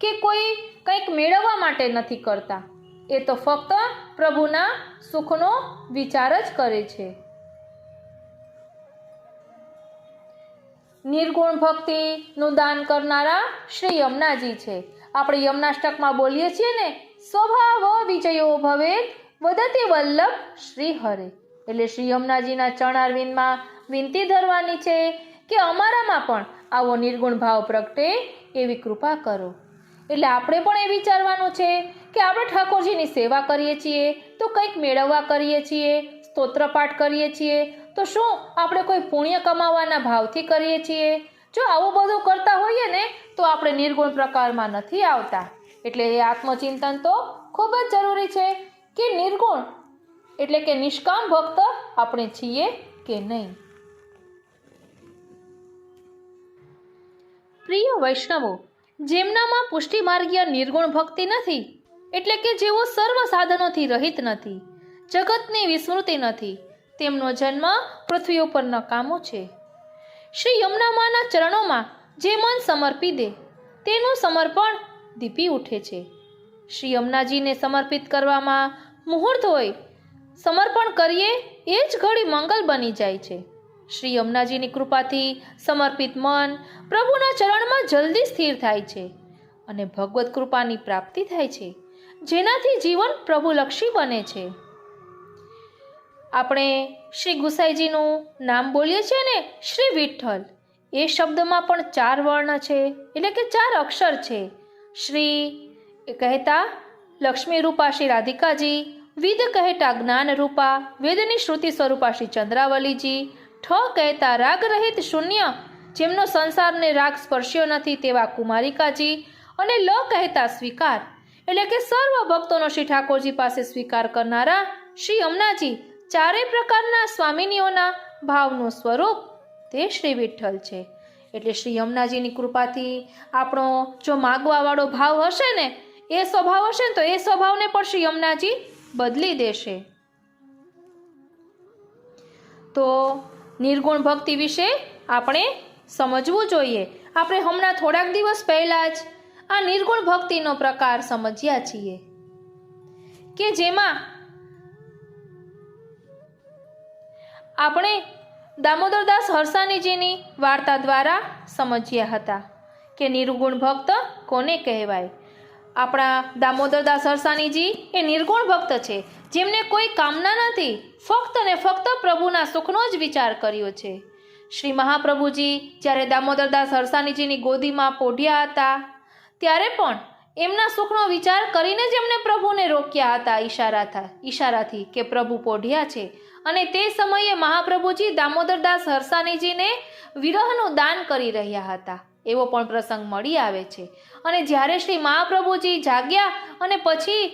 કે કોઈ કંઈક મેળવવા માટે નથી કરતા. એ તો ફક્ત પ્રભુના સુખનો વિચાર જ કરે છે. નિર્ગુણ ભક્તિનું દાન કરનારા શ્રી યમુનાજી છે. આપણે યમુનાષ્ટકમાં બોલીએ છીએ ને, સ્વભાવ વિજયો ભવેત વદતિ વલ્લભ શ્રી હરે. એટલે શ્રી યમુનાજીના ચરણારવિંદમાં વિનંતી ધરવાની છે કે અમારામાં પણ આવો નિર્ગુણ ભાવ પ્રગટે એવી કૃપા કરો. એટલે આપણે પણ એ વિચારવાનું છે કે આપણે ઠાકોરજીની સેવા કરીએ છીએ તો કંઈક મેળવવા કરીએ છીએ, સ્તોત્ર પાઠ કરીએ છીએ તો શું આપણે કોઈ પુણ્ય કમાવાના ભાવથી કરીએ છીએ? જો આવું બધું કરતા હોઈએ ને તો આપણે નિર્ગુણ પ્રકારમાં નથી આવતા. એટલે એ આત્મચિંતન તો ખૂબ જ જરૂરી છે કે નિર્ગુણ એટલે કે નિષ્કામ ભક્ત આપણે છીએ કે નહીં. પ્રિય વૈષ્ણવો, જેમનામાં પુષ્ટિમાર્ગીય નિર્ગુણ ભક્તિ નથી, એટલે કે જેઓ સર્વ સાધનોથી રહિત નથી, જગતની વિસ્મૃતિ નથી, તેમનો જન્મ પૃથ્વી ઉપર નકામો છે. શ્રી યમુનામાના ચરણોમાં જે મન સમર્પી દે તેનું સમર્પણ દીપી ઉઠે છે. શ્રી યમુનાજીને સમર્પિત કરવામાં મુહૂર્ત હોય, સમર્પણ કરીએ એ જ ઘડી મંગલ બની જાય છે. શ્રી યમુનાજીની કૃપાથી સમર્પિત મન પ્રભુના ચરણમાં જલ્દી સ્થિર થાય છે અને ભગવત કૃપાની પ્રાપ્તિ થાય છે, જેનાથી જીવન પ્રભુલક્ષી બને છે. આપણે શ્રી ગુસાઈજીનું નામ બોલીએ છીએ ને, શ્રી વિઠ્ઠલ. એ શબ્દમાં પણ 4 વર્ણ છે, એટલે કે 4 અક્ષર છે. શ્રી કહેતા લક્ષ્મી રૂપા શ્રી રાધિકાજી, વિદ કહેતા જ્ઞાન રૂપા વેદની શ્રુતિ સ્વરૂપા શ્રી ચંદ્રાવલીજી, ઠ કહેતા રાગ રહિત શૂન્ય જેમનો સંસારને રાગ સ્પર્શ્યો નથી તેવા કુમારિકાજી, અને લ કહેતા સ્વીકાર એટલે કે સર્વ ભક્તોનો શ્રી ઠાકોરજી પાસે સ્વીકાર કરનારા શ્રી યમુનાજી, 4 પ્રકારના સ્વામિનીઓના ભાવનું સ્વરૂપ તે શ્રી વિઠ્ઠલ છે. એટલે શ્રી યમુનાજીની કૃપાથી આપણો જો માગવાવાળો ભાવ હશે ને, એ સ્વભાવ હશે ને, તો એ સ્વભાવને પણ શ્રી યમુનાજી બદલી દેશે. તો નિર્ગુણ ભક્તિ વિશે આપણે સમજવું જોઈએ. આપણે હમણાં થોડાક દિવસ પહેલાં જ આ નિર્ગુણ ભક્તિનો પ્રકાર સમજ્યા છીએ કે જેમાં આપણે દામોદરદાસ હરસાણીજીની વાર્તા દ્વારા સમજ્યા હતા કે નિર્ગુણ ભક્ત કોને કહેવાય. આપણા દામોદરદાસ હરસાણીજી એ નિર્ગુણ ભક્ત છે, જેમને કોઈ કામના નથી, ફક્ત ને ફક્ત પ્રભુના સુખનો જ વિચાર કર્યો છે. શ્રી મહાપ્રભુજી જ્યારે દામોદરદાસ હરસાણીજીની ગોદીમાં પોઢ્યા હતા ત્યારે પણ એમના સુખનો વિચાર કરીને જ એમણે પ્રભુને રોક્યા હતા ઈશારાથી કે પ્રભુ પોઢ્યા છે. અને તે સમયે મહાપ્રભુજી દામોદરદાસ હરસાણીજીને વિરહનું દાન કરી રહ્યા હતા, એવો પણ પ્રસંગ મળી આવે છે. અને જ્યારે શ્રી મહાપ્રભુજી જાગ્યા અને પછી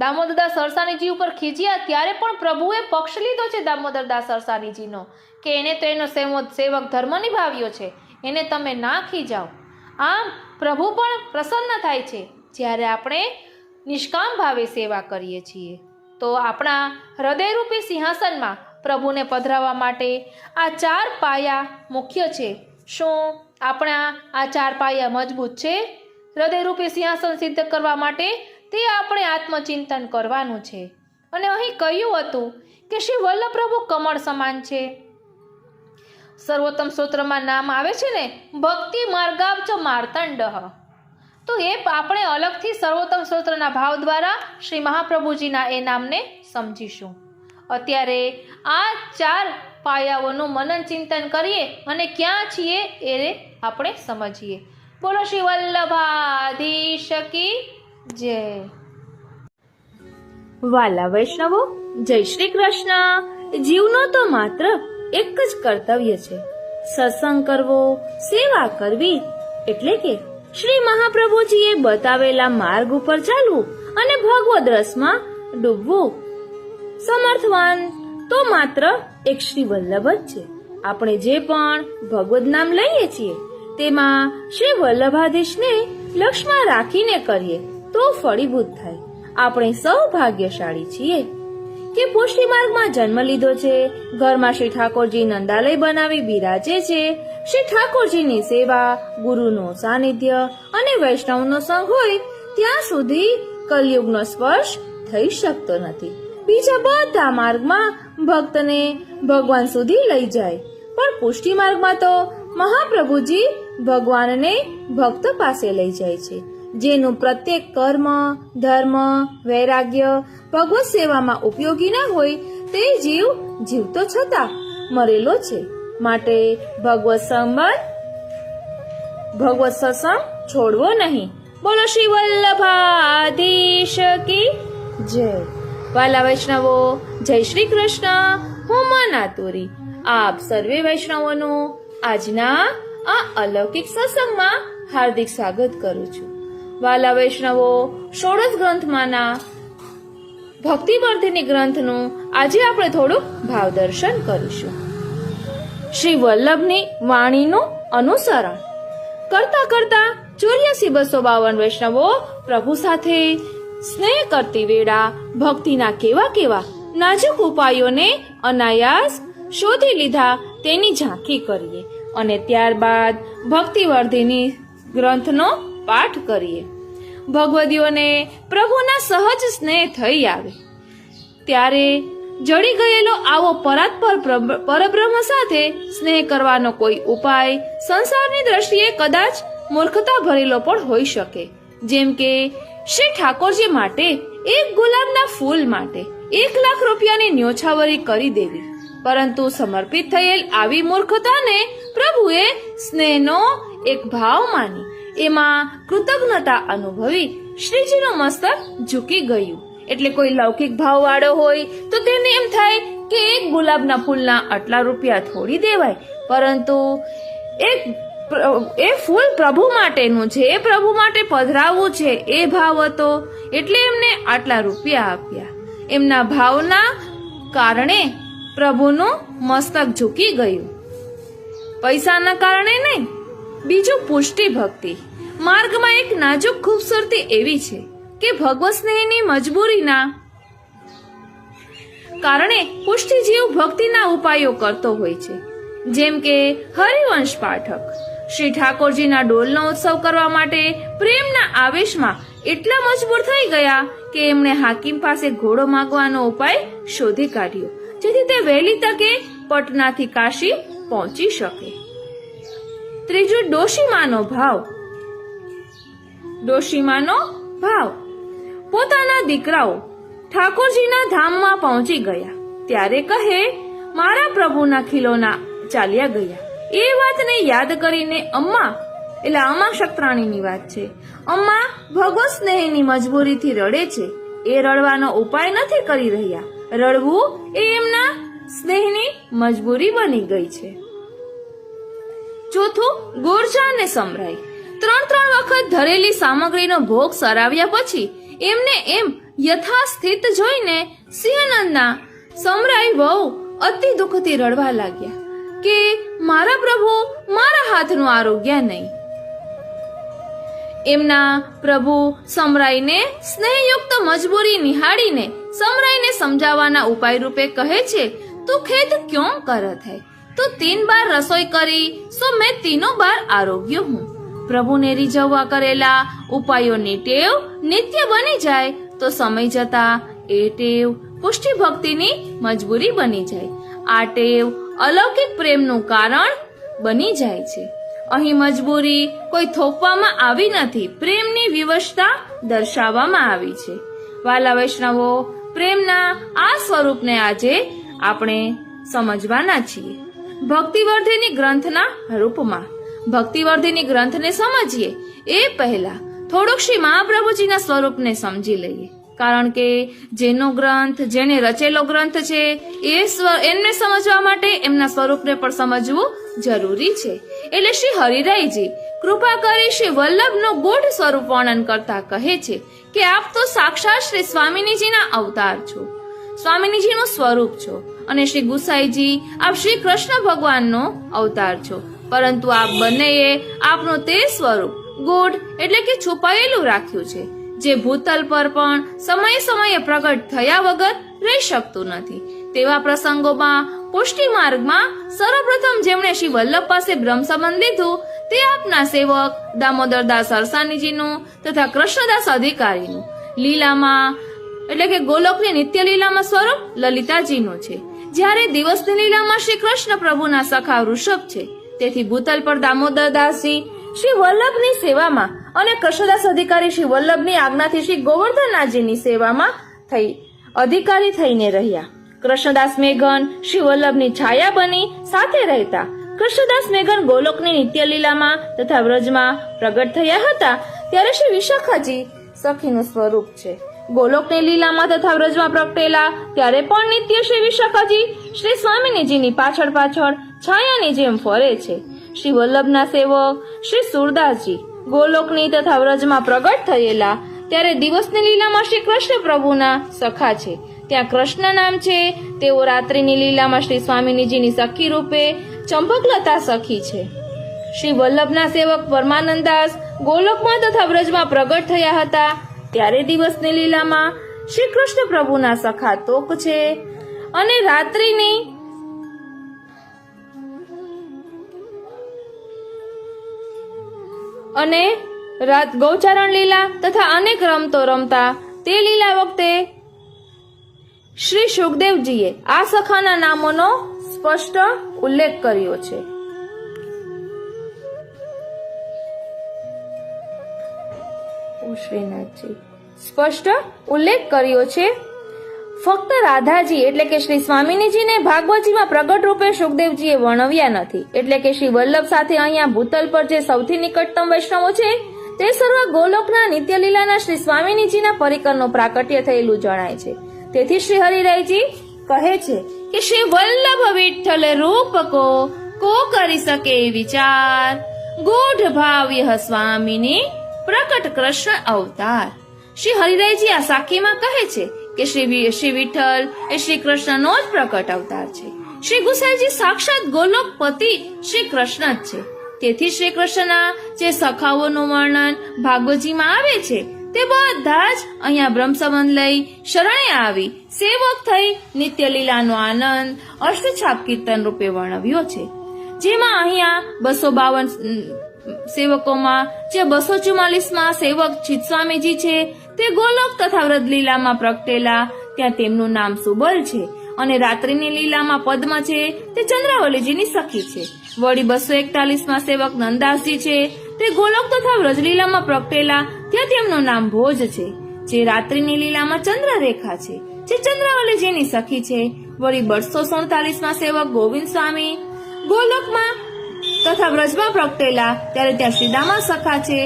દામોદરદાસ હરસાણીજી ઉપર ખીજ્યા ત્યારે પણ પ્રભુએ પક્ષ લીધો છે દામોદરદાસ હરસાણીજીનો કે એને તો એનો સેવક ધર્મ નિભાવ્યો છે, એને તમે ના ખીજાઓ. આમ પ્રભુ પણ પ્રસન્ન થાય છે જ્યારે આપણે નિષ્કામ ભાવે સેવા કરીએ છીએ. તો આપણા હૃદયરૂપી સિંહાસનમાં પ્રભુને પધરાવવા માટે આ 4 પાયા મુખ્ય છે. શું? આપણા આ 4 પાયા મજબૂત છે હૃદયરૂપી સિંહાસન સિદ્ધ કરવા માટે? તે આપણે આત્મચિંતન કરવાનું છે. અને અહીં કહ્યું હતું કે શ્રી વલ્લભ પ્રભુ કમળ સમાન છે. સર્વોત્તમ સ્તોત્રમાં નામ આવે છે ને, ભક્તિ માર્ગાબ્જ માર્તંડઃ. તો એ આપણે અલગથી સર્વોત્તમ સ્તોત્રના ભાવ દ્વારા શ્રી મહાપ્રભુજીના એ નામને સમજીશું. અત્યારે આ 4 પાયાઓનું મનન ચિંતન કરીએ અને ક્યાં છીએ એ આપણે સમજીએ. બોલો શ્રી વલ્લભાધીશ કી જય. વાલા વૈષ્ણવો, જય શ્રી કૃષ્ણ. જીવનો તો માત્ર એક જ કર્તવ્ય છે, સત્સંગ કરવો, સેવા કરવી, એટલે કે શ્રી મહાપ્રભુજીએ બતાવેલા માર્ગ ઉપર ચાલવું અને ભગવદ રસમાં ડૂબવું. સમર્થવાન તો માત્ર એક શ્રી વલ્લભ જ છે. આપણે જે પણ ભગવદ નામ લઈએ છીએ તેમાં શ્રી વલ્લભાધીશને લક્ષ્યમાં રાખીને કરીએ તો ફળીભૂત થાય. આપણે સૌ ભાગ્યશાળી છીએ કે પુષ્ટિ માર્ગમાં જન્મ લીધો છે. ઘરમાં શ્રી ઠાકોરજી નંદાલય બનાવી બિરાજે છે. શ્રી ઠાકોરજીની સેવા, ગુરુનું સાનિધ્ય અને વૈષ્ણવનો સંગ હોય ત્યાં સુધી કલયુગનો સ્પર્શ થઈ શકતો નથી. બીજા બધા માર્ગમાં ભક્તને ભગવાન સુધી લઈ જાય, પણ પુષ્ટિ માર્ગમાં તો મહાપ્રભુજી ભગવાનને ભક્ત પાસે લઈ જાય છે. જેનું પ્રત્યેક કર્મ, ધર્મ, વૈરાગ્ય ભગવત સેવામાં ઉપયોગી ના હોય તે જીવ જીવતો છતાં મરેલો છે. માટે ભગવત સત્સંગ છોડવો નહીં. બોલો શ્રી વલ્લભાધીશ કી જય. વાલા વૈષ્ણવો, જય શ્રી કૃષ્ણ. હું મનાતુરી આપ સર્વે વૈષ્ણવોનું આજના આ અલૌકિક સત્સંગમાં હાર્દિક સ્વાગત કરું છું. વાલા વૈષ્ણવો, ષોડશ ગ્રંથમાંના ભક્તિવર્ધિની ગ્રંથનું આજે આપણે થોડું ભાવદર્શન કરીશું. શ્રી વલ્લભની વાણીનું અનુસરણ કરતા કરતા 84,252 વૈષ્ણવો પ્રભુ સાથે સ્નેહ કરતી વેળા ભક્તિના કેવા કેવા નાજુક ઉપાયોને અનાયાસ શોધી લીધા તેની ઝાંખી કરીએ અને ત્યારબાદ ભક્તિવર્ધિની ગ્રંથનો પાઠ કરીએ. ભગવદીઓને પ્રભુના સહજ સ્નેહ થઈ આવે ત્યારે જડી ગયેલો આવો પરાત્પર પરબ્રહ્મ સાથે સ્નેહ કરવાનો કોઈ ઉપાય સંસારની દ્રષ્ટિએ કદાચ મૂર્ખતા ભરેલો પણ હોઈ શકે. જેમ કે શ્રી ઠાકોરજી માટે એક ગુલાબના ફૂલ માટે 1 લાખ રૂપિયાની ન્યોછાવરી કરી દેવી. પરંતુ સમર્પિત થયેલ આવી મૂર્ખતાને પ્રભુએ સ્નેહનો એક ભાવ માની એમાં કૃતજ્ઞતા અનુભવી શ્રીજીનું મસ્તક ઝૂકી ગયું. એટલે કોઈ લૌકિક ભાવ વાળો હોય તો તેને એમ થાય કે એક ગુલાબના ફૂલના આટલા રૂપિયા થોડી દેવાય, પરંતુ એ ફૂલ પ્રભુ માટેનું છે, એ પ્રભુ માટે પધરાવવું છે, એ ભાવ હતો એટલે એમને આટલા રૂપિયા આપ્યા. એમના ભાવના કારણે પ્રભુનું મસ્તક ઝૂકી ગયું, પૈસાના કારણે નહીં. બીજું પુષ્ટિ ભક્તિ માર્ગમાં એક નાજુક ખૂબસૂરતી એવી છે કે ભગવત સ્નેહની મજબૂરીના કારણે પુષ્ટિ જીવ ભક્તિના ઉપાયો કરતો હોય છે. જેમ કે હરિવંશ પાઠક શ્રી ઠાકોરજીના ડોલનો ઉત્સવ કરવા માટે પ્રેમના આવેશમાં એટલા મજબૂર થઈ ગયા કે એમણે હાકીમ પાસે ઘોડો માંગવાનો ઉપાય શોધી કાઢ્યો, જેથી તે વહેલી તકે પટનાથી કાશી પહોંચી શકે. ત્રીજું ડોશીમાનો ભાવ પોતાના દીકરાઓ ઠાકોરજીના ધામમાં પહોંચી ગયા ત્યારે કહે, મારા પ્રભુના ખીલોના ચાલ્યા ગયા. એ વાતને યાદ કરીને અમ્મા શક્રાણીની વાત છે, અમ્મા ભગવત સ્નેહની મજબૂરીથી રડે છે. એ રડવાનો ઉપાય નથી કરી રહ્યા, રડવું એ એમના સ્નેહની મજબૂરી બની ગઈ છે. ચોથું ગોરજા અને સમરાઈ 3 વખત ધરેલી સામગ્રીનો ભોગ સરાવ્યા પછી એમને એમ યથાસ્થિત જોઈને સિંહનંદના સમરાઈ વહુ અતિ દુઃખથી રડવા લાગ્યા કે મારા પ્રભુ મારા હાથનું આરોગ્ય નહીં. એમના પ્રભુ સમરાઈને સ્નેહયુક્ત મજબૂરી નિહાળીને સમરાઈને સમજાવવાના ઉપાય રૂપે કહે છે, તું ખેદ ક્यों करत है,
तो 3 बार रसोई करी सो मैं तीनों बार आरोग्य हूँ। प्रभुने રીઝવવા કરેલા ઉપાયોની ટેવ નિત્ય બની જાય તો સમય જતા એ ટેવ પુષ્ટિ ભક્તિની મજબૂરી બની જાય। આ ટેવ અલૌકિક પ્રેમનું કારણ બની જાય છે। અહીં મજબૂરી કોઈ થોપવામાં આવી નથી, પ્રેમની વિવશતા દર્શાવવામાં આવી છે। વાલા વૈષ્ણવો, પ્રેમના આ સ્વરૂપને આજે આપણે સમજવાના છીએ ભક્તિવર્ધિની ગ્રંથના રૂપમાં। ભક્તિવર્ધિની ગ્રંથને સમજીએ એ પહેલા થોડુંક શ્રી મહાપ્રભુજીના સ્વરૂપને સમજી લઈએ, કારણ કે જેનો ગ્રંથ, જેને રચેલો ગ્રંથ છે એમને સમજવા માટે એમના સ્વરૂપને પણ સમજવું જરૂરી છે। એટલે શ્રી હરિરાયજી કૃપા કરી શ્રી વલ્લભનું ગૂઢ સ્વરૂપ વર્ણન કરતા કહે છે કે આપ તો સાક્ષાત શ્રી સ્વામિનીજીના અવતાર છો, સ્વામિનીજીનું સ્વરૂપ છો, અને શ્રી ગુસાઈજી આપ શ્રી કૃષ્ણ ભગવાનનો અવતાર છો, પરંતુ આપ બંનેએ આપનું તે સ્વરૂપ ગૂઢ એટલે કે છુપાયેલું રાખ્યું છે, જે ભૂતલ પર પણ સમયે સમયે પ્રગટ થયા વગર રહી શકતું નથી। તેવા પ્રસંગોમાં પુષ્ટિ માર્ગમાં સર્વપ્રથમ જેમણે શ્રી વલ્લભ પાસે બ્રહ્મ સંબંધ લીધું તે આપના સેવક દામોદરદાસ અરસાનીજીનું તથા કૃષ્ણદાસ અધિકારીનું, લીલામાં એટલે કે ગોલોકની નિત્ય લીલામાં સ્વરૂપ લલિતાજીનું છે, જ્યારે દિવસની લીલામાં શ્રી કૃષ્ણ પ્રભુના સખા વૃષભ છે। તેથી ભૂતલ પર દામોદરદાસજી શ્રી વલ્લભની સેવામાં અને કૃષ્ણદાસ અધિકારી શ્રી વલ્લભની આજ્ઞાથી શ્રી ગોવર્ધનનાથજીની સેવામાં અધિકારી થઈને રહ્યા। કૃષ્ણદાસ મેઘન શ્રી વલ્લભની છાયા બની સાથે રહેતા। કૃષ્ણદાસ મેઘન ગોલોકની નિત્ય લીલામાં તથા વ્રજમાં પ્રગટ થયા હતા ત્યારે શ્રી વિશાખાજી સખીનું સ્વરૂપ છે। ગોલોકની લીલામાં તથા વ્રજમાં પ્રગટેલા ત્યારે પણ નિત્ય શ્રી વિશાખાજી શ્રી સ્વામિનીજીની પાછળ પાછળ છાયાની જેમ ફરે છે। શ્રી વલ્લભના સેવક શ્રી સુરદાસજી ગોલોકની તથા વ્રજમાં પ્રગટ થયેલા ત્યારે દિવસની લીલામાં શ્રી કૃષ્ણ પ્રભુના સખા છે, ત્યાં કૃષ્ણ નામ છે। તેઓ રાત્રિની લીલામાં શ્રી સ્વામિનીજીની સખી રૂપે ચંપકલતા સખી છે। શ્રી વલ્લભના સેવક પરમાનંદાસ ગોલોકમાં તથા વ્રજમાં પ્રગટ થયા હતા ત્યારે દિવસની લીલામાં શ્રી કૃષ્ણ પ્રભુના સખા તોક છે, અને રાત્રિની અને ગૌચરણ લીલા તથા અનેક રમતો રમતા તે લીલા વખતે શ્રી સુખદેવજીએ આ સખાના નામોનો સ્પષ્ટ ઉલ્લેખ કર્યો છે। શ્રીનાથજી સ્પષ્ટ ઉલ્લેખ કર્યો છે। ફક્ત રાધાજી એટલે કે શ્રી સ્વામિનીજીને ભાગવતજીમાં પ્રગટ રૂપે સુખદેવજીએ વર્ણવ્યા નથી, એટલે કે શ્રી વલ્લભ સાથે અહીંયા ભૂતલ પર જે સૌથી નિકટતમ વૈષ્ણવો છે તે સર્વ ગોલોકના નિત્ય લીલાના શ્રી સ્વામિનીજીના પરિકરનું પ્રાકટ્ય થયેલું જણાય છે। તેથી શ્રી હરિરાયજી કહે છે કે શ્રી વલ્લભ વિઠ્ઠલ રૂપ કો કરી શકે વિચાર, ગૂઢ ભાવ્ય સ્વામિની પ્રકટ કૃષ્ણ અવતાર। શ્રી હરિરાયજી આ સાખીમાં કહે છે કે શ્રી વિઠ્ઠલ એ શ્રી કૃષ્ણનો જ પ્રકટ અવતાર છે। શ્રી ગુસાઈજી સાક્ષાત ગોલોકપતિ શ્રી કૃષ્ણ જ છે। તેથી શ્રી કૃષ્ણના જે સખાઓનું વર્ણન ભાગવતજીમાં આવે છે તે બધા જ અહીંયા બ્રહ્મ સંબંધ લઈ શરણે આવી સેવક થઈ નિત્ય લીલાનો આનંદ અષ્ટછાપ કીર્તન રૂપે વર્ણવ્યો છે, જેમાં અહીંયા 252 સેવકોમાં જે 244માં સેવક ચિત્સ્વામીજી છે તે ગોલોક તથા વ્રજ લીલામાં પ્રગટેલા, ત્યાં તેમનું નામ સુબલ છે, અને રાત્રિની લીલામાં પદ્મ છે તે ચંદ્રાવલીજીની સખી છે। વળી 241માં સેવક નંદાસજી છે તે ગોલોક તથા વ્રજ લીલામાં પ્રગટેલા, ત્યાં તેમનું નામ ભોજ છે, જે રાત્રિની લીલામાં ચંદ્રરેખા છે, જે ચંદ્રાવલીજીની સખી છે। વળી 247માં સેવક ગોવિંદ સ્વામી ગોલોકમાં તથા વ્રજમાં પ્રગટેલા ત્યારે ત્યાં શ્રીદામા સખા છે,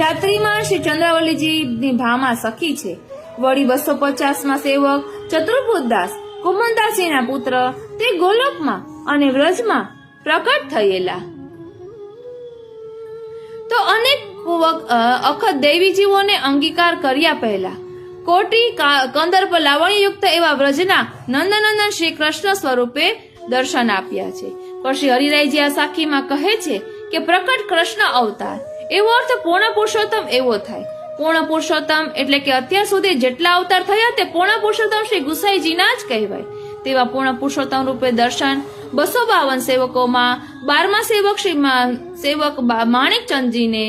રાત્રિમાં શ્રી ચંદ્રાવલીજીની ભામા સખી છે। વળી 250માં સેવક ચતુર્ભુજદાસ કુમનદાસજીના પુત્ર તે ગોલોકમાં અને વ્રજમાં પ્રકટ થયેલા। તો અનેક અખત દૈવી જીવોને અંગીકાર કર્યા પહેલા કોટી કંદર્પ લાવણ્યયુક્ત એવા વ્રજના નંદનંદન શ્રી કૃષ્ણ સ્વરૂપે દર્શન આપ્યા છે। પણ શ્રી હરિરાયજી આ સાખીમાં કહે છે કે પ્રકટ કૃષ્ણ અવતાર એવો અર્થ પૂર્ણ પુરુષોત્તમ એવો થાય। પૂર્ણ પુરુષોત્તમ એટલે કે અત્યાર સુધી જેટલા અવતાર થયા તે પૂર્ણ પુરુષોત્તમ શ્રી ગુસાઈજીના જ કહેવાય। તેવા પૂર્ણ પુરુષોત્તમ રૂપે દર્શન 252 સેવકોમાં 12મા સેવક સેવક માણેકચંદજીને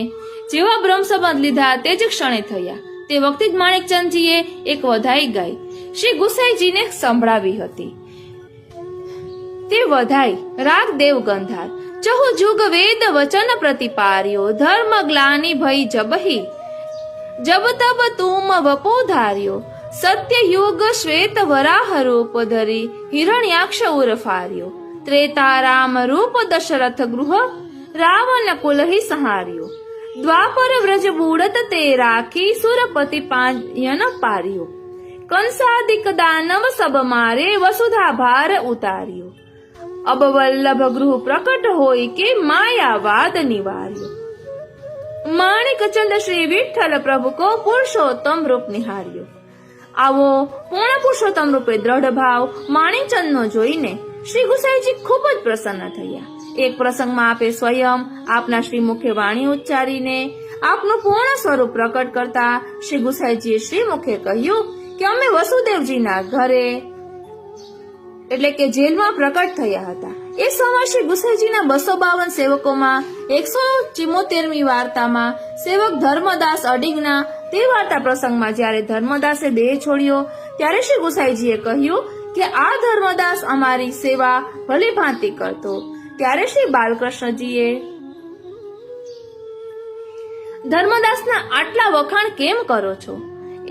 જેવા બ્રહ્મ સંબંધ લીધા તે જ ક્ષણે થયા. તે વખતે જ માણેકચંદજીએ એક વધાઈ ગાઈ શ્રી ગુસાઈજીને સંભળાવી હતી. તે વધાઈ રાગ દેવ ગંધાર ચહુ જુગ વેદ વચન પ્રતિપાર્યો ધર્મ ગ્લાની ભઈ જબહી જબ તબ તુમ વપો ધાર્યો સત્ય યુગ શ્વેત વરાહ રૂપ ધરી હિરણ્યાક્ષ ઉરફાર્યો ત્રેતા રામ રૂપ દશરથ ગૃહ રાવણ કુલહી સંહાર્યો દ્વાપર વ્રજ બુડત તે રાખી સુરપતિ પાયન પાર્યો કંસાદિક દાનવ સબ મારે વસુધા ભાર ઉતાર્યો અબ વલ્લભ ગૃહ પ્રકટ હોય કે માયાવાદ નિવાર્યો માણિકચંદ શ્રી વિઠ્ઠલ પ્રભુ કો પુરુષોત્તમ રૂપ નિહાર્યો. આવો પૂર્ણ પુરુષોત્તમ રૂપે દ્રઢ ભાવ માણિકચંદનો જોઈને શ્રી ગુસાઈજી ખૂબ જ પ્રસન્ન થયા. એક પ્રસંગમાં આપે સ્વયં આપના શ્રી મુખે વાણી ઉચ્ચારીને આપનું પૂર્ણ સ્વરૂપ પ્રકટ કરતા શ્રી ગુસાઈજીએ શ્રી મુખે કહ્યું કે અમે વસુદેવજીના ઘરે એટલે કે જેલમાં પ્રકટ થયા હતા. એ સમય શ્રી ગુસાઈજીના 252 સેવકોમાં 174મી વાર્તામાં સેવક ધર્મદાસ અડિગના તે વાર્તા પ્રસંગમાં જ્યારે ધર્મદાસે દેહ છોડ્યો ત્યારે શ્રી ગુસાઈજીએ કહ્યું કે આ ધર્મદાસ અમારી સેવા ભલી ભાંતિ કરતો. ત્યારે શ્રી બાલકૃષ્ણજીએ ધર્મદાસના આટલા વખાણ કેમ કરો છો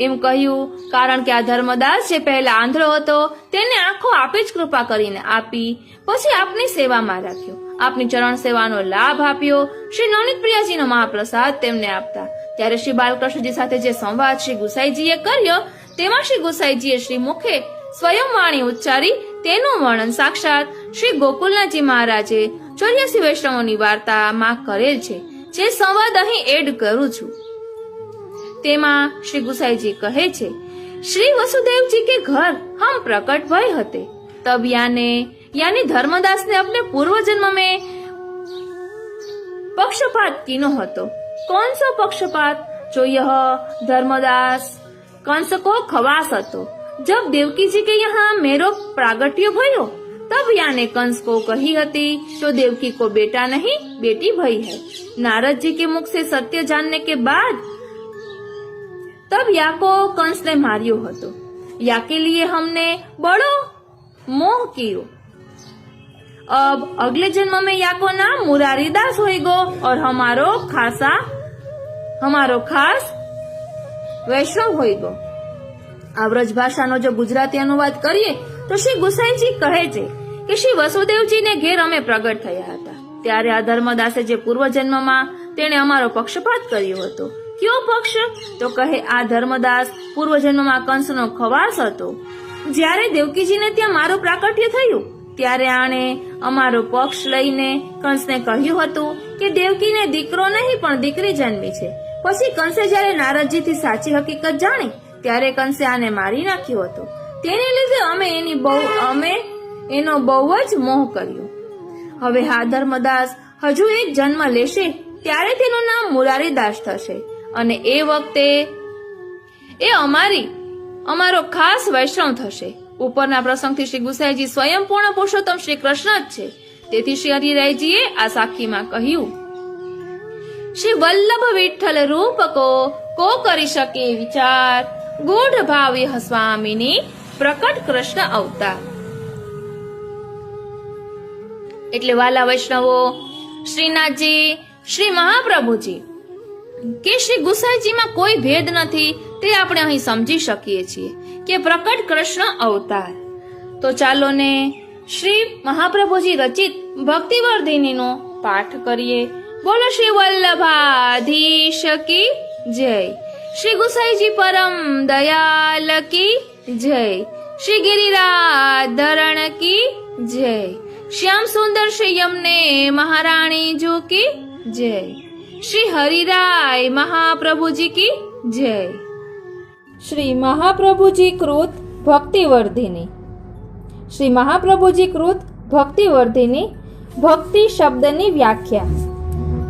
એમ કહ્યું. કારણ કે આ ધર્મદાસ જે પહેલા આંધળો હતો તેને આંખો આપે જ કૃપા કરીને આપી પછી આપની સેવામાં રાખ્યો. આપની ચરણ સેવાનો લાભ આપ્યો. શ્રી નવનીત પ્રિયાજીનો મહાપ્રસાદ તેમને આપતા. ત્યારે શ્રી બાલકૃષ્ણજી સાથે જે સંવાદ શ્રી ગુસાઈજીએ કર્યો તેમાં શ્રી ગુસાઈજીએ શ્રી મુખે સ્વયં વાણી ઉચ્ચારી તેનું વર્ણન સાક્ષાત શ્રી ગોકુલનાથજી મહારાજે 84 વૈષ્ણવોની વાર્તામાં કરેલ છે. જે સંવાદ અહીં એડ કરું છું. તેમાં શ્રી ગુસાઈજી કહે છે श्री वसुदेव जी के घर हम प्रकट भय हते तब यानी धर्मदास ने अपने पूर्व जन्म में पक्षपात कीनो हतो। कौन सा पक्षपात? जो यह धर्मदास कंस को खवास हतो। जब देवकी जी के यहाँ मेरो प्रागट्य भयो तब याने कंस को कही हती तो देवकी को बेटा नहीं बेटी भई है। नारद जी के मुख से सत्य जानने के बाद तब या को कंस ने मारियो हतो। या के लिए हमने बड़ो मोह कियो। अब अगले जन्म में या को नाम मुरारीदास होएगो और हमारो खास वैष्णव होएगो। आ व्रज भाषानो जो गुजराती अनुवाद करिए तो श्री गुसाईजी कहे छे कि श्री वसुदेवजी ने घेर अमे प्रगट थया हता त्यारे आ धर्मदासे जे पूर्व जन्म में तेणे अमारो पक्षपात कर्यो हतो। क्यों पक्ष? तो कहे आ धर्मदास पूर्व जन्म में कंसनो खवास हतो। ज्यारे देवकीजीने त्यां मारो प्राकट्य थयुं त्यारे आणे अमारो पक्ष लईने कंसने कह्युं हतुं कि देवकीने दीकरो नहीं पण दीकरी जन्मी छे। पछी कंसे ज्यारे नारदजीथी साची हकीकत जाणी त्यारे कंसे आने मारी नाख्यो हतो। तेने लीधे अमे एनो बहु ज मोह कर्यो। हवे हा धर्मदास हजू एक जन्म लेशे त्यारे तेनुं नाम मुरारीदास थशे અને એ વખતે એ અમારો ખાસ વૈષ્ણવ થશે। ઉપરના પ્રસંગથી શ્રી ગુસાઈજી સ્વયં પૂર્ણ પુરુષોત્તમ શ્રી કૃષ્ણ જ છે। તેથી શ્રી હરિરાયજીએ આ સાખીમાં કહ્યું, શ્રી વલ્લભ વિઠ્ઠલ રૂપ કો કરી શકે વિચાર ગૂઢ ભાવે સ્વામીની પ્રકટ કૃષ્ણ અવતાર। એટલે વાલા વૈષ્ણવો, શ્રીનાથજી, શ્રી મહાપ્રભુજી કે શ્રી ગુસાઈજીમાં કોઈ ભેદ નથી તે આપણે અહીં સમજી શકીએ છીએ કે પ્રકટ કૃષ્ણ અવતાર। તો ચાલો ને શ્રી મહાપ્રભુજી રચિત ભક્તિવર્ધિનીનો પાઠ કરીએ। બોલો શ્રી વલ્લભાધીશ કી જય, શ્રી ગુસાઈજી પરમ દયાલ की जय, श्री गिरिराधरण की जय, श्याम सुंदर श्री यमुने महारानी जो की जय, श्री हरिराय महाप्रभु जी की जय।
श्री महाप्रभुजी कृत भक्तिवर्धिनी। श्री महाप्रभुजी कृत भक्तिवर्धिनी भक्ति शब्दनी व्याख्या।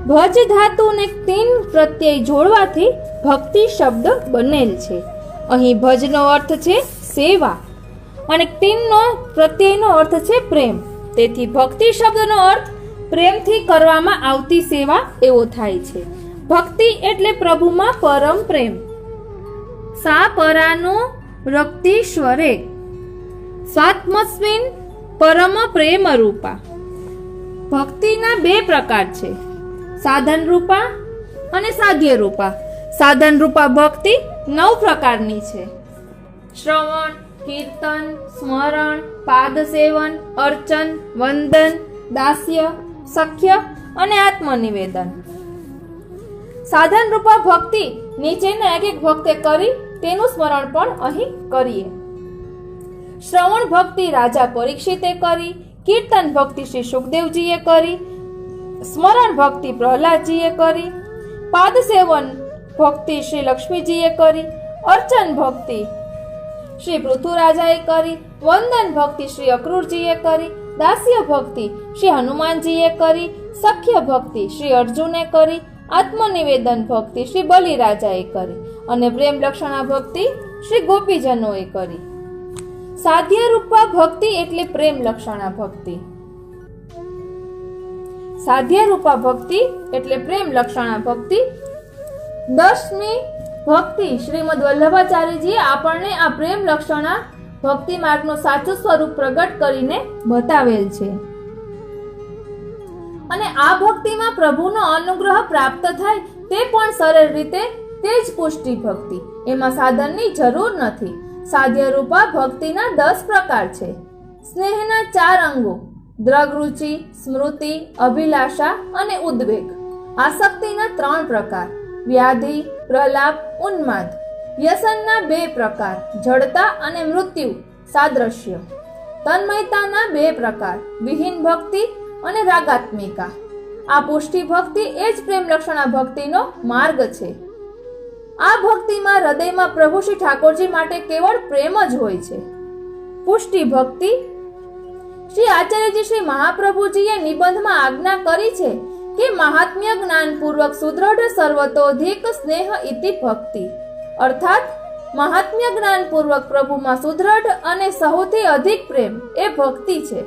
भज धातु ने 3 प्रत्यय जोड़वाथी भक्ति शब्द बनेल छे। અહીં ભજનો અર્થ છે સેવા અને 3નો પ્રત્યયનો અર્થ છે પ્રેમ। તેથી ભક્તિ શબ્દનો અર્થ પ્રેમથી કરવામાં આવતી સેવા એવો થાય છે. ભક્તિ એટલે પ્રભુમાં પરમ પ્રેમ. સા પરાનો રક્તીશ્વરે સ્વાત્મસ્મિન પરમ પ્રેમ રૂપા. ભક્તિના બે પ્રકાર છે, સાધન રૂપા અને સાધ્ય રૂપા. સાધન રૂપા ભક્તિ 9 પ્રકારની છે: શ્રવણ, કીર્તન, સ્મરણ, પાદ સેવન, અર્ચન, વંદન, દાસ્ય, સખ્ય અને આત્મનિવેદન. સાધન રૂપા ભક્તિ નીચેના એક ભક્તે કરી તેનું સ્મરણ પણ અહીં કરીએ. શ્રવણ ભક્તિ રાજા પરીક્ષિતે કરી, કીર્તન ભક્તિ શ્રી સુખદેવજીએ કરી, સ્મરણ ભક્તિ પ્રહલાદજીએ કરી, પાદ સેવન ભક્તિ શ્રી લક્ષ્મીજીએ કરી, અર્ચન ભક્તિ શ્રી પૃથુરાજાએ કરી, વંદન ભક્તિ શ્રી અક્રૂરજીએ કરી, દાસ્ય ભક્તિ શ્રી હનુમાનજીએ કરી, સખ્ય ભક્તિ શ્રી અર્જુને કરી, આત્મનિવેદન ભક્તિ શ્રી બલિરાજાએ કરી અને પ્રેમ લક્ષણા ભક્તિ શ્રી ગોપીજનોએ કરી. સાધ્ય રૂપા ભક્તિ એટલે પ્રેમ લક્ષણા ભક્તિ. સાધ્ય રૂપા ભક્તિ એટલે પ્રેમ લક્ષણા ભક્તિ. 10મી ભક્તિ શ્રીમદ વલ્લભાચાર્યજીએ આપણને આ પ્રેમ લક્ષણા ભક્તિ માર્ગનું સાચું સ્વરૂપ પ્રગટ કરીને બતાવેલ છે. અને આ ભક્તિમાં પ્રભુનો અનુગ્રહ પ્રાપ્ત થાય તે પણ સરળ રીતે, તે જ પુષ્ટિ ભક્તિ. એમાં સાધનની જરૂર નથી. સાધ્ય રૂપા ભક્તિના 10 પ્રકાર છે. સ્નેહના 4 અંગો: દ્રગરુચિ, સ્મૃતિ, અભિલાષા અને ઉદ્વેગ. આસક્તિના 3 પ્રકાર: વ્યાધિ, પ્રલાપ, ઉન્માદ. વ્યસનના 2 પ્રકાર: જડતા અને મૃત્યુ, સાદ્રશ્ય. તન્મયતાના 2 પ્રકાર: વિહીન ભક્તિ અને રાગાત્મિકા. આ પુષ્ટિ ભક્તિ એ જ પ્રેમ લક્ષણા ભક્તિનો માર્ગ છે. આ ભક્તિમાં હૃદયમાં પ્રભુ શ્રી ઠાકોરજી માટે કેવળ પ્રેમ જ હોય છે. પુષ્ટિ ભક્તિ શ્રી આચાર્યજી શ્રી મહાપ્રભુજીએ નિબંધમાં આજ્ઞા કરી છે કે મહાત્મ્ય જ્ઞાનપૂર્વક સુદ્રઢ સર્વતોધિક સ્નેહ ઇતિ ભક્તિ. અર્થાત મહાત્મ્ય જ્ઞાનપૂર્વક પ્રભુમાં સુદ્રઢ અને સૌથી અધિક પ્રેમ એ ભક્તિ છે.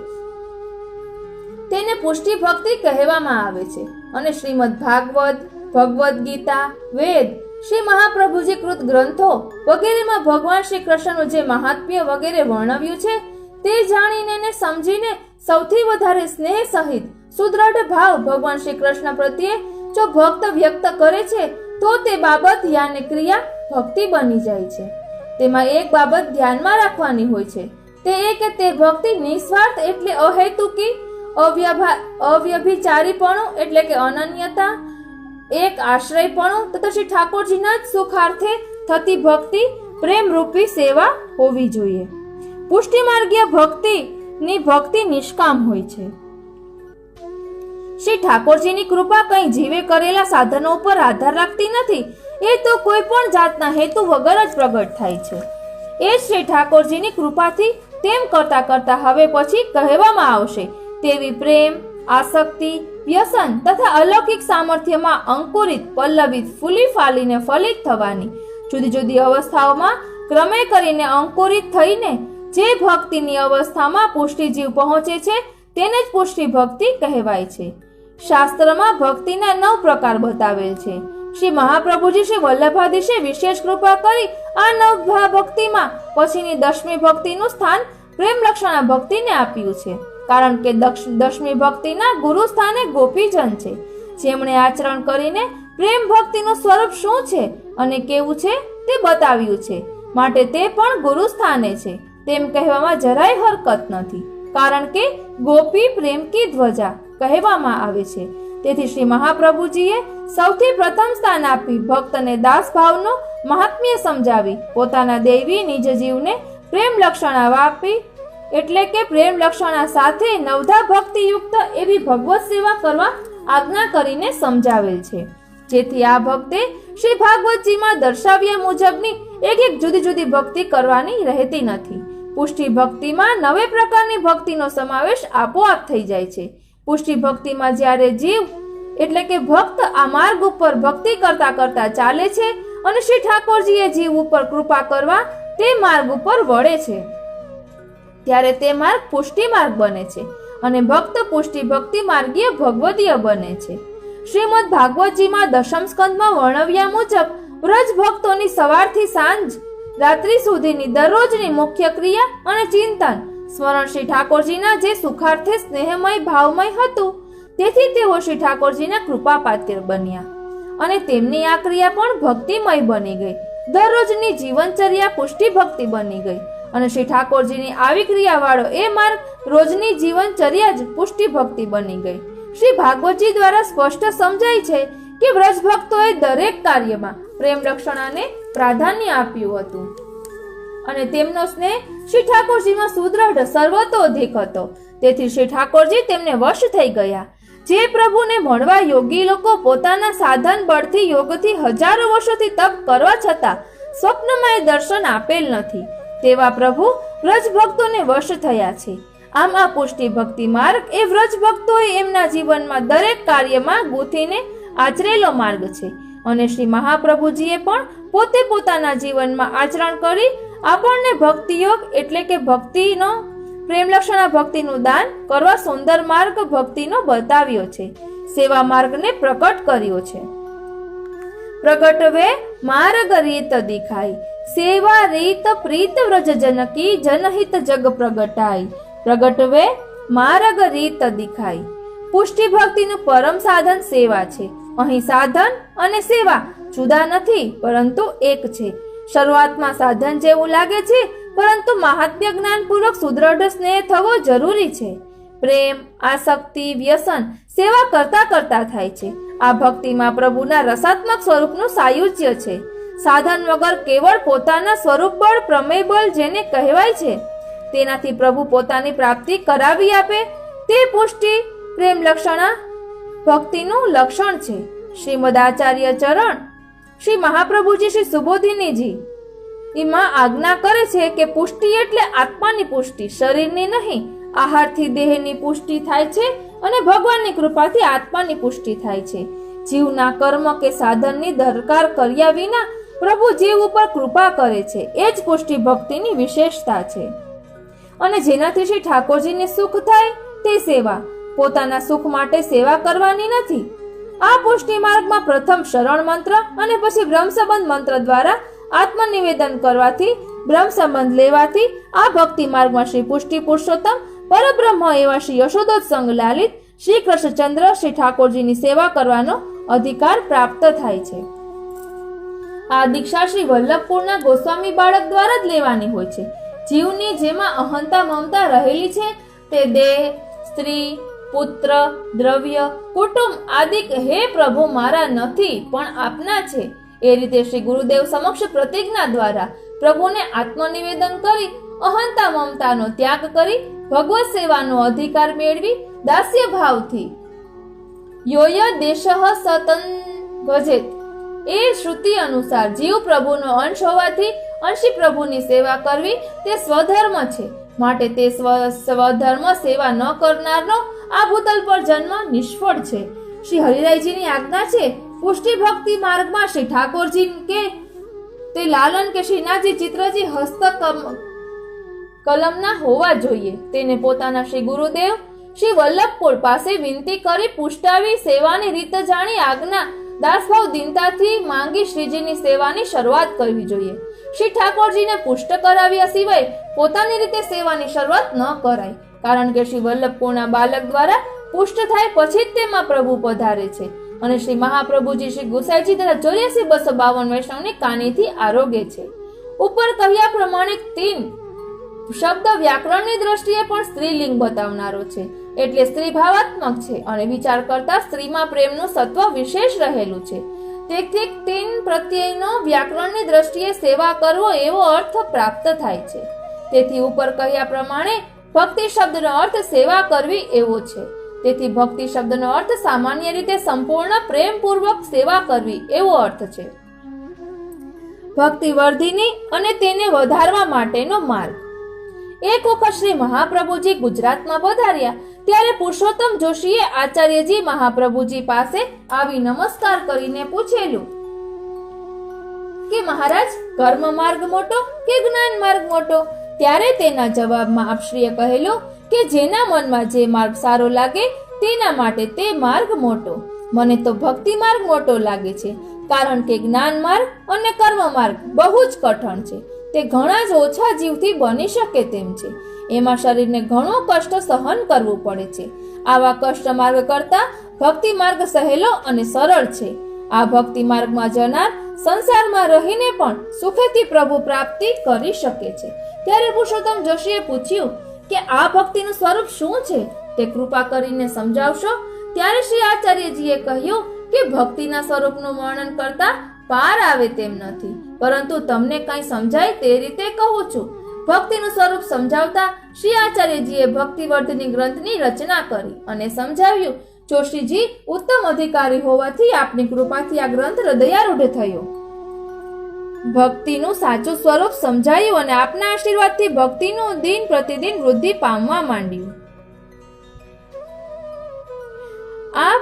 તેને પુષ્ટિ ભક્તિ કહેવામાં આવે છે. અને શ્રીમદ ભાગવત, ભગવદ્ ગીતા, વેદ, શ્રી મહાપ્રભુજી કૃત ગ્રંથો વગેરેમાં ભગવાન શ્રી કૃષ્ણનું જે મહાત્મ્ય વગેરે વર્ણવ્યું છે તે જાણીને ને સમજીને સૌથી વધારે સ્નેહ સહિત સુદ્રઢ ભાવ ભગવાન શ્રી કૃષ્ણ પ્રત્યે જો ભક્ત વ્યક્ત કરે છે તો તે બાબત યાને ક્રિયા ભક્તિ બની જાય છે. તેમાં એક બાબત ધ્યાનમાં રાખવાની હોય છે, તે એ કે તે ભક્તિ નિસ્વાર્થ એટલે અહેતુકી, અવ્યભિચારીપણું એટલે કે અનન્યતા, એક આશ્રયપણું તથા શ્રી ઠાકોરજીના જ સુખાર્થે થતી ભક્તિ, પ્રેમરૂપી સેવા હોવી જોઈએ. પુષ્ટિ માર્ગીય ભક્તિની ભક્તિ નિષ્કામ હોય છે. શ્રી ઠાકોરજીની કૃપા કંઈ જીવે કરેલા સાધનો ઉપર આધાર રાખતી નથી. એ તો કોઈ પણ જાતના હેતુ વગર જ પ્રગટ થાય છે. એ શ્રી ઠાકોરજીની કૃપાથી તેમ કરતા કરતા હવે પછી કહેવામાં આવશે તેવી પ્રેમ, આસક્તિ, વ્યસન તથા અલૌકિક સામર્થ્યમાં અંકુરિત, પલ્લવિત, ફૂલી ફાલીને ફલિત થવાની જુદી જુદી અવસ્થાઓમાં ક્રમે કરીને અંકુરિત થઈને જે ભક્તિની અવસ્થામાં પુષ્ટિ જીવ પહોંચે છે તેને જ પુષ્ટિ ભક્તિ કહેવાય છે. શાસ્ત્રમાં ભક્તિના 9 પ્રકાર બતાવેલ છે. શ્રી મહાપ્રભુજી શ્રી વલ્લભાધીશે વિશેષ કૃપા કરી આ 9 ભક્તિમાં પછીની 10મી ભક્તિનું સ્થાન પ્રેમ લક્ષણા ભક્તિને આપ્યું છે. કારણ કે 10મી ભક્તિના ગુરુ સ્થાને ગોપીજન છે, જેમણે આચરણ કરીને પ્રેમ ભક્તિનું સ્વરૂપ શું છે અને કેવું છે તે બતાવ્યું છે. માટે તે પણ ગુરુ સ્થાને છે તેમ કહેવામાં જરાય હરકત નથી. કારણ કે ગોપી પ્રેમ કી ધ્વજા કહેવામાં આવે છે. તેથી શ્રી મહાપ્રભુજીએ સૌથી પ્રથમ સ્થાન આપી ભક્તને દાસ ભાવનો મહાત્મ્ય સમજાવી પોતાના દૈવી નિજ જીવને પ્રેમ લક્ષણા આપી, એટલે કે પ્રેમ લક્ષણા સાથે નવધા ભક્તિયુક્ત એવી ભગવત સેવા કરવા આજ્ઞા કરીને સમજાવેલ છે. જેથી આ ભક્તે શ્રી ભાગવતજીમાં દર્શાવ્યા મુજબની એક જુદી જુદી ભક્તિ કરવાની રહેતી નથી. પુષ્ટિ ભક્તિમાં 9 પ્રકારની ભક્તિનો સમાવેશ આપોઆપ થઈ જાય છે. પુષ્ટિ ભક્તિમાં જ્યારે જીવ એટલે કે ભક્ત આ માર્ગ ઉપર ભક્તિ કરતા કરતા ચાલે છે અને શ્રી ઠાકોરજીએ જીવ ઉપર કૃપા કરવા તે માર્ગ ઉપર વળે છે ત્યારે તે માર્ગ પુષ્ટિ માર્ગ બને છે.
અને ભક્ત પુષ્ટિ ભક્તિ માર્ગીય ભગવદીય બને છે. શ્રીમદ ભાગવતજીમાં દશમ સ્કંદમાં વર્ણવ્યા મુજબ વ્રજ ભક્તોની સવારથી સાંજ રાત્રિ સુધીની દરરોજની મુખ્ય ક્રિયા અને ચિંતન સ્મરણ શ્રી ઠાકોરજીના જે સુખાર્થે સ્નેહમય ભાવમય હતું, તેથી તેઓ શ્રી ઠાકોરજીના કૃપાપાત્ર બન્યા અને તેમની આ ક્રિયા પણ ભક્તિમય બની ગઈ. દરરોજની જીવનચર્યા પુષ્ટિ ભક્તિ બની ગઈ અને શ્રી ઠાકોરજીની આવી ક્રિયાવાળો એ માર્ગ રોજની જીવનચર્યા જ પુષ્ટિ ભક્તિ બની ગઈ. શ્રી ભાગવતજી દ્વારા સ્પષ્ટ સમજાય છે કે વ્રજ ભક્તોએ દરેક કાર્યમાં પ્રેમ લક્ષણાને પ્રાધાન્ય આપ્યું હતું અને તેમનો સ્નેહ શ્રી ઠાકોરજીમાં સુદ્રઢ સર્વતોધિક હતો. તેથી શ્રી ઠાકોરજી તેમને વશ થઈ ગયા. જે પ્રભુને મળવા યોગી લોકો પોતાના સાધન બળથી યોગથી હજારો વર્ષોથી તપ કરવા છતાં સ્વપ્નમાં એ દર્શન આપેલ નથી, તેવા પ્રભુ વ્રજ ભક્તોને વશ થયા છે. આમ આ પુષ્ટિ ભક્તિ માર્ગ એ વ્રજ ભક્તોએ એમના જીવનમાં દરેક કાર્યમાં ગૂંથીને આચરેલો માર્ગ છે અને શ્રી મહાપ્રભુજીએ પણ પોતે પોતાના જીવનમાં આચરણ કરી આપણને ભક્તિ યોગ એટલે કે ભક્તિનો પ્રેમ લક્ષણા ભક્તિનું દાન કરવા સુંદર માર્ગ ભક્તિનો બતાવ્યો છે. સેવા માર્ગને પ્રકટ કર્યો છે. પ્રગટવે માર્ગ રીત દિખાઈ, સેવા રીત પ્રીત વ્રજ જનકી જનહિત જગ પ્રગટાઈ. પ્રગટવે માર્ગ રીત દિખાઈ. પુષ્ટિ ભક્તિનું પરમ સાધન સેવા છે. અહીં સાધન અને સેવા જુદા નથી પરંતુ એક છે. શરૂઆતમાં સાધન જેવું લાગે છે, પરંતુ મહાત્મ્ય જ્ઞાનપૂર્વક સુદ્રઢ સ્નેહ થવો જરૂરી છે. પ્રેમ, આસક્તિ, વ્યસન સેવા કરતા કરતા થાય છે. આ ભક્તિમાં પ્રભુના રસાત્મક સ્વરૂપનું સાયુજ્ય છે. સાધન વગર કેવળ પોતાના સ્વરૂપ બળ પ્રમેય બળ જેને કહેવાય છે તેનાથી પ્રભુ પોતાની પ્રાપ્તિ કરાવી આપે તે પુષ્ટિ પ્રેમ લક્ષણા ભક્તિનું લક્ષણ છે. શ્રીમદ આચાર્ય ચરણ શ્રી મહાપ્રભુજી શ્રી સુબોધિનીજી એમાં આજ્ઞા કરે છે કે પુષ્ટિ એટલે આત્માની પુષ્ટિ, શરીરની નહીં. આહારથી દેહની પુષ્ટિ થાય છે અને ભગવાનની કૃપાથી આત્માની પુષ્ટિ થાય છે. જીવના કર્મ કે સાધનની દરકાર કર્યા વિના પ્રભુ જીવ ઉપર કૃપા કરે છે, એ જ પુષ્ટિ ભક્તિની વિશેષતા છે. અને જેનાથી શ્રી ઠાકોરજીને સુખ થાય તે સેવા, પોતાના સુખ માટે સેવા કરવાની નથી. આ પુષ્ટિ માર્ગમાં પ્રથમ શરણ મંત્ર અને પછી બ્રહ્મ સંબંધ મંત્ર દ્વારા આત્મનિવેદન કરવાથી, બ્રહ્મ સંબંધ લેવાથી આ ભક્તિ માર્ગમાં શ્રી પુષ્ટિ પુરુષોત્તમ પરબ્રહ્મ એવા શ્રી યશોદોત્સંગ લાલિત શ્રી કૃષ્ણચંદ્ર શ્રી ઠાકોરજીની સેવા કરવાનો અધિકાર પ્રાપ્ત થાય છે. આ દીક્ષા શ્રી વલ્લભપુરના ગોસ્વામી બાળક દ્વારા જ લેવાની હોય છે. જીવની જેમાં અહંતા મમતા રહેલી છે તે દેહ, સ્ત્રી, પુત્ર, દ્રવ્ય, કુટુંબ આદિક હે પ્રભુ મારા નથી પણ આપના છે, એ રીતે શ્રી ગુરુદેવ સમક્ષ પ્રતિજ્ઞા દ્વારા પ્રભુને આત્મનિવેદન કરી અહંતા મમતાનો ત્યાગ કરી ભગવત સેવાનો અધિકાર મેળવી દાસ્ય ભાવથી યોય દેશઃ સતન ભજેત એ શ્રુતિ અનુસાર જીવ પ્રભુનો અંશ હોવાથી અંશી પ્રભુની સેવા કરવી તે સ્વધર્મ છે. માટે તે સ્વધર્મ સેવા ન કરનારનો આ ભૂતલ પર જન્મ નિષ્ફળ છે. શ્રી હરિરાયજીની આજ્ઞા છે પુષ્ટિ ભક્તિ માર્ગમાં શ્રી ઠાકોરજી કે તે લાલન કે શ્રીનાથજી ચિત્રજી હસ્ત કલમના હોવા જોઈએ. તેને પોતાના શ્રી ગુરુદેવ શ્રી વલ્લભપુર પાસે વિનંતી કરી પુષ્ટાવી સેવાની રીત જાણી આજ્ઞા દાસભાવ દિનતાથી માંગી શ્રીજીની સેવાની શરૂઆત કરવી જોઈએ. શ્રી ઠાકોરજીને પુષ્ટ કરાવ્યા સિવાય પોતાની રીતે સેવાની શરૂઆત ન કરાય, કારણ કે શ્રી વલ્લભપુરના બાલક દ્વારા પુષ્ટ થાય પછી જ તેમાં પ્રભુ પધારે છે અને શ્રી મહાપ્રભુજી શ્રી ગુસાઈજી તથા 84,252 વૈષ્ણવની કાનીથી આરોગ્ય છે. ઉપર કહ્યા પ્રમાણે 3 શબ્દ વ્યાકરણની દ્રષ્ટિએ પણ સ્ત્રીલિંગ બતાવનારો છે, એટલે સ્ત્રી ભાવાત્મક છે અને વિચાર કરતા સ્ત્રીમાં પ્રેમનું સત્વ વિશેષ રહેલું છે. તેથી 3 પ્રત્યયનો વ્યાકરણની દ્રષ્ટિએ સેવા કરવો એવો અર્થ પ્રાપ્ત થાય છે. તેથી ઉપર કહ્યા પ્રમાણે ભક્તિ શબ્દનો અર્થ સેવા કરવી એવો છે. તેથી ભક્તિ શબ્દનો અર્થ સામાન્ય રીતે સંપૂર્ણ પ્રેમપૂર્વક સેવા કરવી એવો અર્થ છે. ભક્તિ વર્ધિની અને તેને વધારવા માટેનો માર્ગ. એક વખત શ્રી મહાપ્રભુજી ગુજરાતમાં પધાર્યા ત્યારે પુરુષોત્તમ જોશીએ આચાર્યજી મહાપ્રભુજી પાસે આવી નમસ્કાર કરીને પૂછેલું કે મહારાજ, કર્મ માર્ગ મોટો કે જ્ઞાન માર્ગ મોટો? ત્યારે તેના જવાબમાં આપશ્રીએ કહેલું કે જેના મનમાં જે માર્ગ સારો લાગે તેના માટે તે માર્ગ મોટો. મને તો ભક્તિ માર્ગ મોટો લાગે છે, કારણ કે જ્ઞાન માર્ગ અને કર્મ માર્ગ બહુ જ કઠણ છે. તે ઘણા જ ઓછા જીવથી બની શકે તેમ છે. એમાં શરીરને ઘણો કષ્ટ સહન કરવું પડે છે. આવા કષ્ટ માર્ગ કરતા ભક્તિ માર્ગ સહેલો અને સરળ છે. આ ભક્તિ માર્ગમાં જનાર સંસારમાં રહીને પણ સુખેથી પ્રભુ પ્રાપ્તિ કરી શકે છે. ત્યારે પુરુષોત્તમ જોશીએ પૂછ્યું કે આ ભક્તિનું સ્વરૂપ શું છે, તે કૃપા કરીને સમજાવશો. ત્યારે શ્રી આચાર્યજીએ કહ્યું કે ભક્તિના સ્વરૂપનું વર્ણન કરતા પાર આવે તેમ નથી, પરંતુ તમને કંઈ સમજાય તે રીતે કહું છું. ભક્તિનું સ્વરૂપ સમજાવતા શ્રી આચાર્યજીએ ભક્તિવર્ધની ગ્રંથની રચના કરી અને સમજાવ્યું. જોશીજી ઉત્તમ અધિકારી હોવાથી આપની કૃપાથી આ ગ્રંથ હૃદયારૂઢ થયો. ભક્તિનું સાચું સ્વરૂપ સમજાયું અને આપના આશીર્વાદથી ભક્તિનું દિન પ્રતિદિન વૃદ્ધિ પામવા માંડ્યું. આ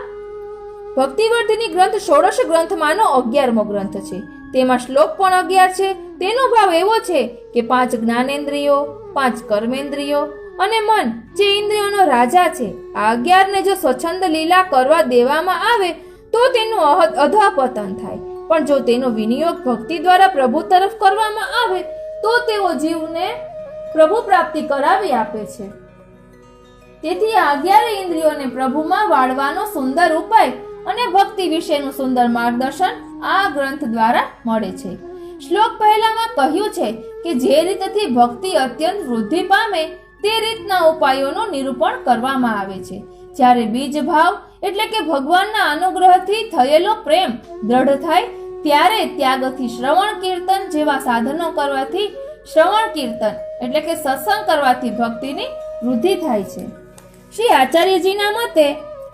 ભક્તિવર્ધિની ગ્રંથ 16 ગ્રંથમાંનો 11મો ગ્રંથ છે. તેમાં શ્લોક પણ 11 છે. તેનો ભાવ એવો છે કે 5 જ્ઞાનેન્દ્રિયો, 5 કર્મેન્દ્રિયો અને મન જે ઇન્દ્રિયોનો રાજા છે, આ 11ને જો સ્વચ્છંદ લીલા કરવા દેવામાં આવે તો તેનું અધઃપતન થાય. પણ જો તેનો વિનિયોગ ભક્તિ દ્વારા પ્રભુ તરફ કરવામાં આવે તો તેઓ જીવને પ્રભુ પ્રાપ્તિ કરાવી આપે છે. તેથી આ 11 ઇન્દ્રિયોને પ્રભુમાં વાળવાનો સુંદર ઉપાય અને ભક્તિ વિશેનું સુંદર માર્ગદર્શન આ ગ્રંથ દ્વારા મળે છે. શ્લોક પહેલામાં કહ્યું છે કે જે રીતથી ભક્તિ અત્યંત વૃદ્ધિ પામે તે રીતના ઉપાયોનું નિરૂપણ કરવામાં આવે છે. જ્યારે બીજ ભાવ એટલે કે ભગવાનના અનુગ્રહથી થયેલો પ્રેમ દ્રઢ થાય ત્યારે ત્યાગથી શ્રવણ કીર્તન જેવા સાધનો કરવાથી, શ્રવણ કીર્તન એટલે કે સત્સંગ કરવાથી ભક્તિની વૃદ્ધિ થાય છે. શ્રી આચાર્યજીના મતે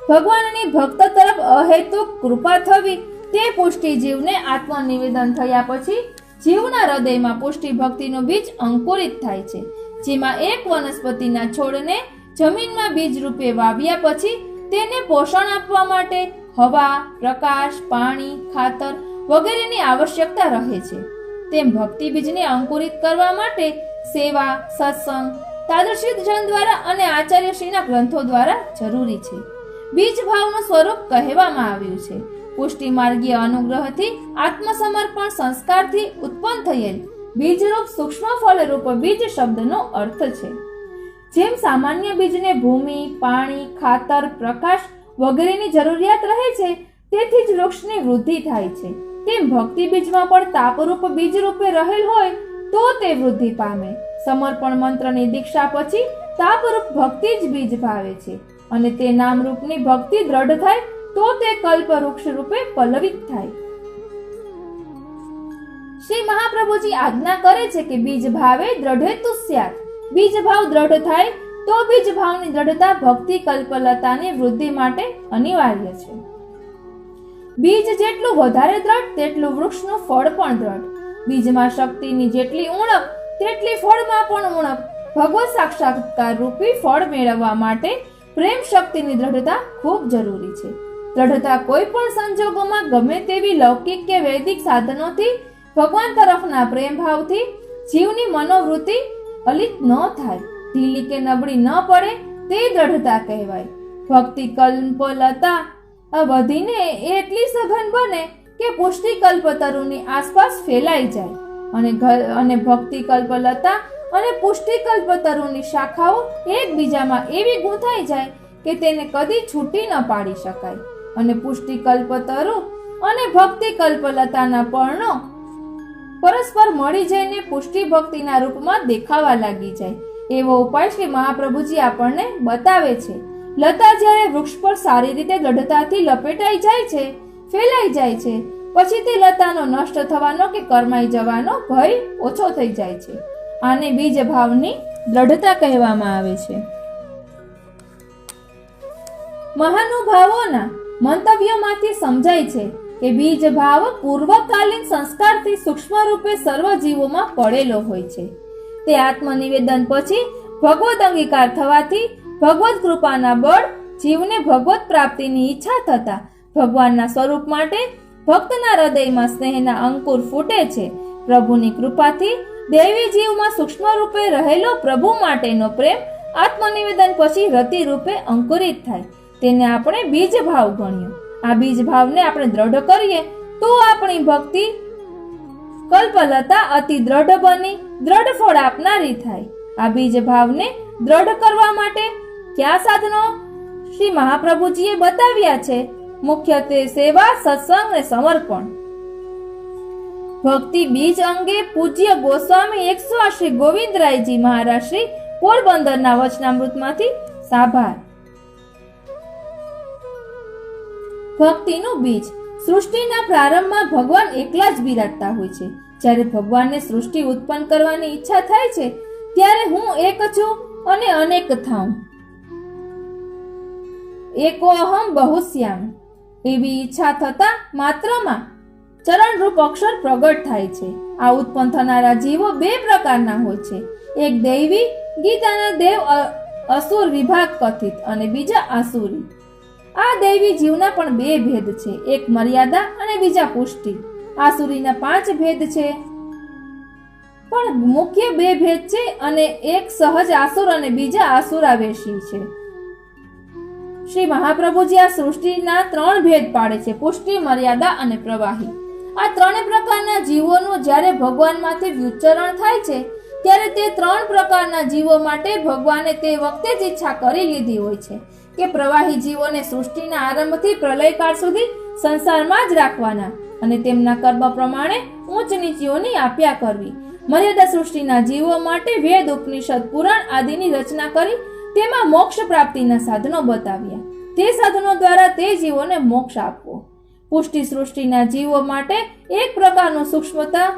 ભગવાનની ભક્ત તરફ અહેતુક કૃપા થવી તે પુષ્ટિ જીવને આત્મનિવેદન થયા પછી જીવના હૃદયમાં પુષ્ટિ ભક્તિનો બીજ અંકુરિત થાય છે. જેમાં એક વનસ્પતિના છોડને જમીનમાં બીજ રૂપે વાવ્યા પછી તેને પોષણ આપવા માટે હવા, પ્રકાશ, પાણી, ખાતર વગેરેની આવશ્યકતા રહે છે. તેમ ભક્તિ બીજને અંકુરિત કરવા માટે સેવા, સત્સંગ તાદર્શીજન દ્વારા અને આચાર્યશ્રીના ગ્રંથો દ્વારા જરૂરી છે. બીજ ભાવનું સ્વરૂપ કહેવામાં આવ્યું છે. પુષ્ટિ માર્ગીય અનુગ્રહથી આત્મસમર્પણ સંસ્કારથી ઉત્પન્ન થયેલ બીજરૂપ સૂક્ષ્મ ફળરૂપ બીજ શબ્દનો અર્થ છે. જેમ સામાન્ય બીજને ભૂમિ, પાણી, ખાતર, પ્રકાશ વગેરેની જરૂરિયાત રહે છે, તેથી જ વૃક્ષની વૃદ્ધિ થાય છે. તેમ ભક્તિ બીજમાં પણ તાપરૂપ બીજ રૂપે રહેલ હોય તો તે વૃદ્ધિ પામે. સમર્પણ મંત્રની દીક્ષા પછી તાપરૂપ ભક્તિ જ બીજ ભાવે છે અને તે નામરૂપની ભક્તિ દ્રઢ થાય તો તે કલ્પ વૃક્ષ રૂપે પલ્લવિત થાય. શ્રી મહાપ્રભુજી આજ્ઞા કરે છે કે બીજ ભાવે દ્રઢેતુ સ્યાત. બીજ ભાવ દ્રઢ થાય તો બીજ ભાવની દ્રઢતા ભક્તિ કલ્પલતાની વૃદ્ધિ માટે અનિવાર્ય છે. બીજ જેટલું વધારે દ્રઢ તેટલું વૃક્ષનું ફળ પણ દ્રઢ. બીજમાં શક્તિની જેટલી ઉણપ તેટલી ફળમાં પણ ઉણપ. ભગવત સાક્ષાત્કાર રૂપી ફળ મેળવવા માટે પ્રેમ શક્તિની દ્રઢતા ખૂબ જરૂરી છે. દ્રઢતા કોઈ પણ સંજોગોમાં ગમે તેવી લૌકિક કે વૈદિક સાધનોથી ભગવાન તરફના પ્રેમ ભાવથી જીવની મનોવૃત્તિ અલિત ન થાય, ઢીલી કે નબળી ન પડે તે દ્રઢતા કહેવાય. ભક્તિ કલ્પલતા વધીને એટલી સઘન બને કે પુષ્ટિ કલ્પતરુની આસપાસ ફેલાઈ જાય અને ભક્તિ કલ્પલતા અને પુષ્ટિ કલ્પતરુની શાખાઓ એકબીજામાં એવી ગૂંથાઈ જાય કે તેને કદી છૂટી ન પાડી શકાય અને પુષ્ટિ કલ્પતરુ અને ભક્તિ કલ્પલતાના પર્ણો પરસ્પર મળી જઈને પુષ્ટિ ભક્તિના રૂપમાં દેખાવા લાગી જાય. એવો ઉપાય શ્રી મહાપ્રભુજી આપણને બતાવે છે. લતા જ્યારે વૃક્ષ પર સારી રીતે દ્રઢતાથી લપેટાઈ જાય છે, ફેલાઈ જાય છે, પછી તે લતાનો નષ્ટ થવાનો કે કરમાઈ જવાનો ભય ઓછો થઈ જાય છે. આને બીજ ભાવની દ્રઢતા કહેવામાં આવે છે. મહાનુભાવોના મંતવ્યોમાંથી સમજાય છે કે બીજ ભાવ પૂર્વકાલીન સંસ્કારથી સૂક્ષ્મ રૂપે સર્વ જીવોમાં પડેલો હોય છે. તે આત્મનિવેદન પછી ભગવદ અંગીકાર થવાથી ભગવત કૃપાના બળ જીવને ભગવત પ્રાપ્તિની ઈચ્છા થતા ભગવાનના સ્વરૂપ માટે ભક્તના હૃદયમાં સ્નેહના અંકુર ફૂટે છે. પ્રભુની કૃપાથી દેવી જીવમાં સૂક્ષ્મ રૂપે રહેલો પ્રભુ માટેનો પ્રેમ
આત્મનિવેદન પછી રતિ રૂપે અંકુરિત થાય. તેને આપણે બીજ ભાવ ગણ્યો. આ બીજ ભાવને આપણે દ્રઢ કરીએ તો આપણી ભક્તિ કલ્પલતા અતિ દ્રઢ બની દ્રઢ ફળ આપનારી થાય. આ બીજ ભાવને દ્રઢ કરવા માટે કયા સાધનો શ્રી મહાપ્રભુજીએ બતાવ્યા છે? મુખ્યત્વે સેવા, સત્સંગ અને સમર્પણ. ભક્તિ બીજ અંગે પૂજ્ય ગોસ્વામી 108 શ્રી ગોવિંદરાયજી મહારાજ શ્રી પોરબંદરના વચનામૃતમાંથી સાભાર. ભક્તિનું બીજ. સૃષ્ટિના પ્રારંભમાં ભગવાન એકલા જ બિરાજતા હોય છે. જ્યારે ભગવાનને સૃષ્ટિ ઉત્પન્ન કરવાની ઈચ્છા થાય છે ત્યારે હું એક છું અને અનેક થાઉં, એકો અહમ બહુશ્યામ એવી ઈચ્છા થતા માત્રમાં ચરણરૂપ અક્ષર પ્રગટ થાય છે. આ ઉત્પન્ન થનારા જીવો બે પ્રકારના હોય છે. એક દૈવી, ગીતાના દેવ અસુર વિભાગ કથિત, અને બીજા આસુરી. આ દૈવી જીવના પણ બે ભેદ છે, એક મર્યાદા અને બીજા પુષ્ટિ. આસુરીના 5 ભેદ છે પણ મુખ્ય બે ભેદ છે, અને એક સહજ આસુર અને બીજા આસુરાવેશી છે. શ્રી મહાપ્રભુજી આ સૃષ્ટિના 3 ભેદ પાડે છે, પુષ્ટિ, મર્યાદા અને પ્રવાહી. આ 3 પ્રકારના જીવોનું જ્યારે ભગવાનમાંથી વ્યુચ્ચરણ થાય છે ત્યારે તે 3 પ્રકારના જીવો માટે ભગવાને તે વખતે જ ઈચ્છા કરી લીધી હોય છે કે પ્રવાહી જીવોને સૃષ્ટિના આરંભથી પ્રલયકાળ સુધી સંસારમાં જ રાખવાના અને તેમના કર્મ પ્રમાણે ઊંચ નીચીઓની આપ્યા કરવી. મર્યાદા સૃષ્ટિના જીવો માટે વેદ, ઉપનિષદ, પુરાણ આદિની રચના કરી તેમાં મોક્ષ પ્રાપ્તિના સાધનો બતાવ્યા. તે સાધનો દ્વારા તે જીવોને મોક્ષ આપવો. પુષ્ટિ સૃષ્ટિના જીવો માટે એક પ્રકારનું સૂક્ષ્મતા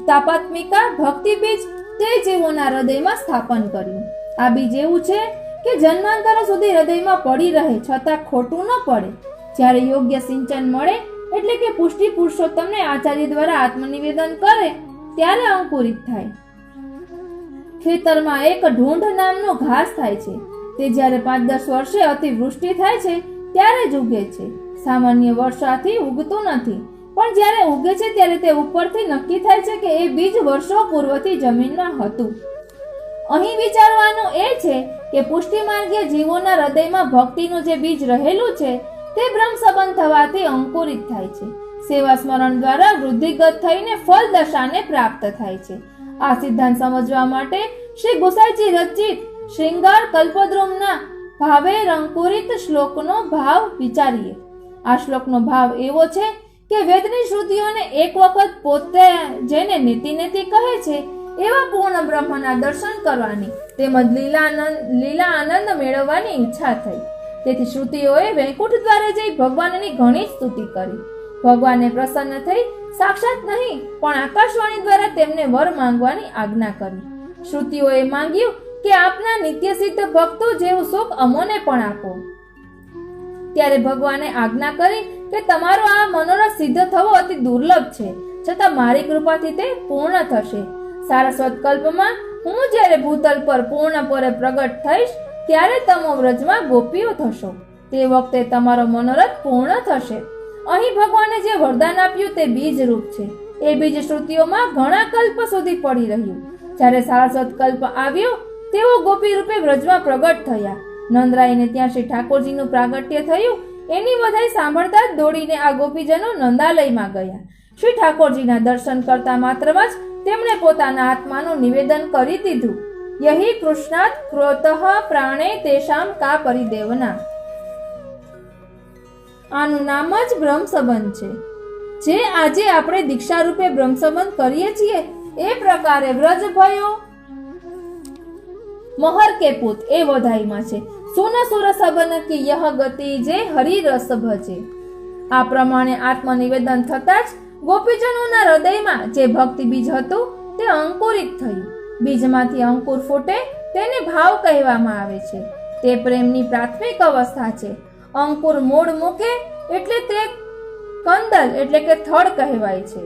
તાપાત્મિકા ભક્તિ બીજ તે જીવોના હૃદયમાં સ્થાપન કર્યું. આ બીજ એવું છે કે જન્માંતરો સુધી હૃદયમાં પડી રહે છતાં ખોટું ન પડે. જ્યારે યોગ્ય સિંચન મળે એટલે કે પુષ્ટિ પુરુષોત્તમને આચાર્ય દ્વારા આત્મનિવેદન કરે ત્યારે અંકુરિત થાય. ખેતરમાં એક ઢૂંઢ નામનો ઘાસ થાય છે. તે જ્યારે 5-10 વર્ષે અતિવૃષ્ટિ થાય છે ત્યારે જ ઉગે છે. સામાન્ય વર્ષાથી ઉગતું નથી, પણ જ્યારે ઉગે છે ત્યારે તે ઉપરથી નક્કી થાય છે કે એ બીજ વર્ષો પૂર્વથી જમીનમાં હતું. અહીં વિચારવાનું એ છે કે પુષ્ટિ માર્ગીય જીવોના હૃદયમાં ભક્તિનું જે બીજ રહેલું છે તે બ્રહ્મ સંબંધ થવાથી અંકુરિત થાય છે. સેવા સ્મરણ દ્વારા વૃદ્ધિગત થઈને ફલ દશાને પ્રાપ્ત થાય છે. આ સિદ્ધાંત સમજવા માટે શ્રી ગોસાઈજી રચિત શ્રૃંગાર કલ્પદ્રુમના ભાવે અંકુરિત શ્લોકનો ભાવ વિચારીએ. આ શ્લોકનો ભાવ એવો છે કે વેદની શ્રુતિઓને એક વખત પોતે જેને નીતિ કહે છે એવા પૂર્ણ બ્રહ્મના દર્શન કરવાની તેમજ લીલા આનંદ મેળવવાની ઈચ્છા થઈ. તેથી શ્રુતિઓએ વૈકુંઠ દ્વારે જઈ ભગવાનની ઘણી સ્તુતિ કરી. ભગવાનને પ્રસન્ન થઈ સાક્ષાત નહીં પણ આકાશવાણી દ્વારા તેમને વર માંગવાની આજ્ઞા કરી. શ્રુતિઓએ માંગ્યું કે આપના નિત્ય સિદ્ધ ભક્તો જેવું સુખ અમોને પણ આપો. ત્યારે ભગવાને આજ્ઞા કરી કે તમારો આ મનોરથ સિદ્ધ થવો અતિ દુર્લભ છે, છતાં મારી કૃપાથી તે પૂર્ણ થશે. સારસ્વત કલ્પમાં હું જ્યારે ભૂતલ પર પૂર્ણપણે પ્રગટ થઈશ ત્યારે તમો વ્રજમાં ગોપીઓ થશો. તે વખતે તમારો મનોરથ પૂર્ણ થશે. અહીં ભગવાને જે વરદાન આપ્યું તે બીજ રૂપ છે. એ બીજ શ્રુતિઓમાં ઘણા કલ્પ સુધી પડી રહ્યું. જ્યારે સારસ્વત કલ્પ આવ્યો તેઓ ગોપી રૂપે વ્રજમાં પ્રગટ થયા. નંદરાયને ત્યાં શ્રી ઠાકોરજીનું પ્રાગટ્ય થયું. એની વધાઈ સાંભળતા જ દોડીને આ ગોપીજનો નંદાલયમાં ગયા. શ્રી ઠાકોરજીના દર્શન કરતા માત્રમાં જ તેમણે પોતાના આત્માનું નિવેદન કરી દીધું. યહી કૃષ્ણાત ક્રોતઃ પ્રાણે તેષામ કા પરિદેવના. આનું નામ જ બ્રહ્મ સંબંધ છે. જે આજે આપણે દીક્ષા રૂપે બ્રહ્મ સંબંધ કરીએ છીએ એ પ્રકારે વ્રજ ભયો મહર કે પૂત એ વધાઈમાં છે. સુન સુર સબન કી યહ ગતિ જે હરિ રસ ભજે. આ પ્રમાણે આત્મનિવેદન થતા જ ગોપીજનોના હૃદયમાં જે ભક્તિ બીજ હતું તે અંકુરિત થયું. બીજમાંથી અંકુર ફૂટે તેને ભાવ કહેવામાં આવે છે. તે પ્રેમની પ્રાથમિક અવસ્થા છે. અંકુર મૂળ મૂકે એટલે તે કંદલ એટલે કે થડ કહેવાય છે.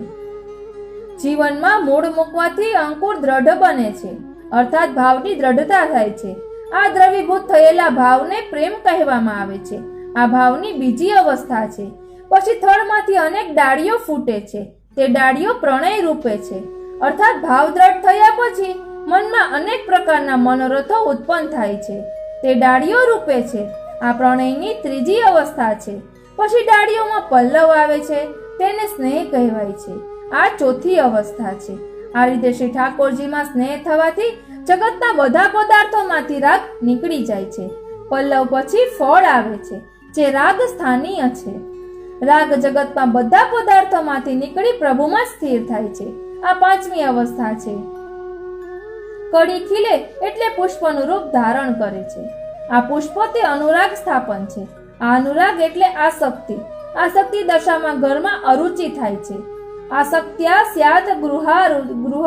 જીવનમાં મૂળ મૂકવાથી અંકુર દ્રઢ બને છે, અર્થાત ભાવની દ્રઢતા થાય છે. આ દ્રવીભૂત થયેલા ભાવને પ્રેમ કહેવામાં આવે છે. આ ભાવની બીજી અવસ્થા છે. પછી થડમાંથી અનેક ડાળીઓ ફૂટે છે. તે ડાળીઓ પ્રણય રૂપે છે, અર્થાત ભાવ દ્રઢ થયા પછી મનમાં અનેક પ્રકારના મનોરથો ઉત્પન્ન થાય છે. તે ડાળીઓ રૂપે છે. આ પ્રણયની ત્રીજી અવસ્થા છે. પછી ડાળીઓમાં પલ્લવ આવે છે, તેને સ્નેહ કહેવાય છે. આ ચોથી અવસ્થા છે. આ રીતે શ્રી ઠાકોરજીમાં સ્નેહ થવાથી જગતના બધા પદાર્થોમાંથી રાગ નીકળી જાય છે. પલ્લવ પછી ફળ આવે છે, જે રાગ સ્થાનીય છે. રાગ જગતમાં બધા પદાર્થોમાંથી નીકળી પ્રભુમાં સ્થિર થાય છે. આ પાંચમી અવસ્થા છે. કળી ખીલે એટલે પુષ્પનું રૂપ ધારણ કરે છે. આ પુષ્પ તે અનુરાગ સ્થાપન છે. આ અનુરાગ એટલે આસક્તિ. આસક્તિ દશામાં ઘરમાં અરુચિ થાય છે. આસક્ત્યા સ્યાત ગૃહ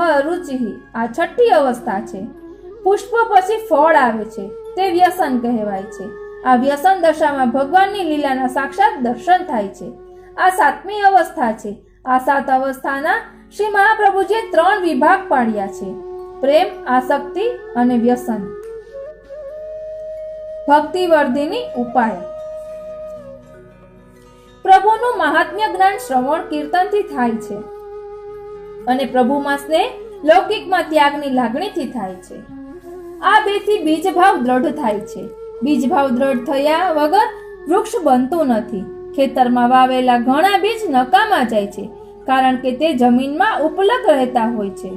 અરુચિ. આ છઠ્ઠી અવસ્થા છે. પુષ્પ પછી ફળ આવે છે, તે વ્યસન કહેવાય છે. આ વ્યસન દશામાં ભગવાનની લીલાના સાક્ષાત દર્શન થાય છે. આ સાતમી અવસ્થા છે. આ સાત અવસ્થાના શ્રી મહાપ્રભુજીએ 3 વિભાગ પાડ્યા છે: પ્રેમ, આસક્તિ અને વ્યસન. ભક્તિવર્ધિની ઉપાય. પ્રભુનું મહાત્મ્ય જ્ઞાન શ્રવણ કીર્તનથી થાય છે અને પ્રભુમાં સ્નેહ લૌકિકમાં ત્યાગની લાગણીથી થાય છે. આ બેથી બીજભાવ દ્રઢ થાય છે. બીજભાવ દ્રઢ થયા વગર વૃક્ષ બનતું નથી. ખેતરમાં વાવેલા ઘણા બીજ નકામા જાય છે, કારણ કે તે જમીનમાં ઉપલક રહેતા હોય છે.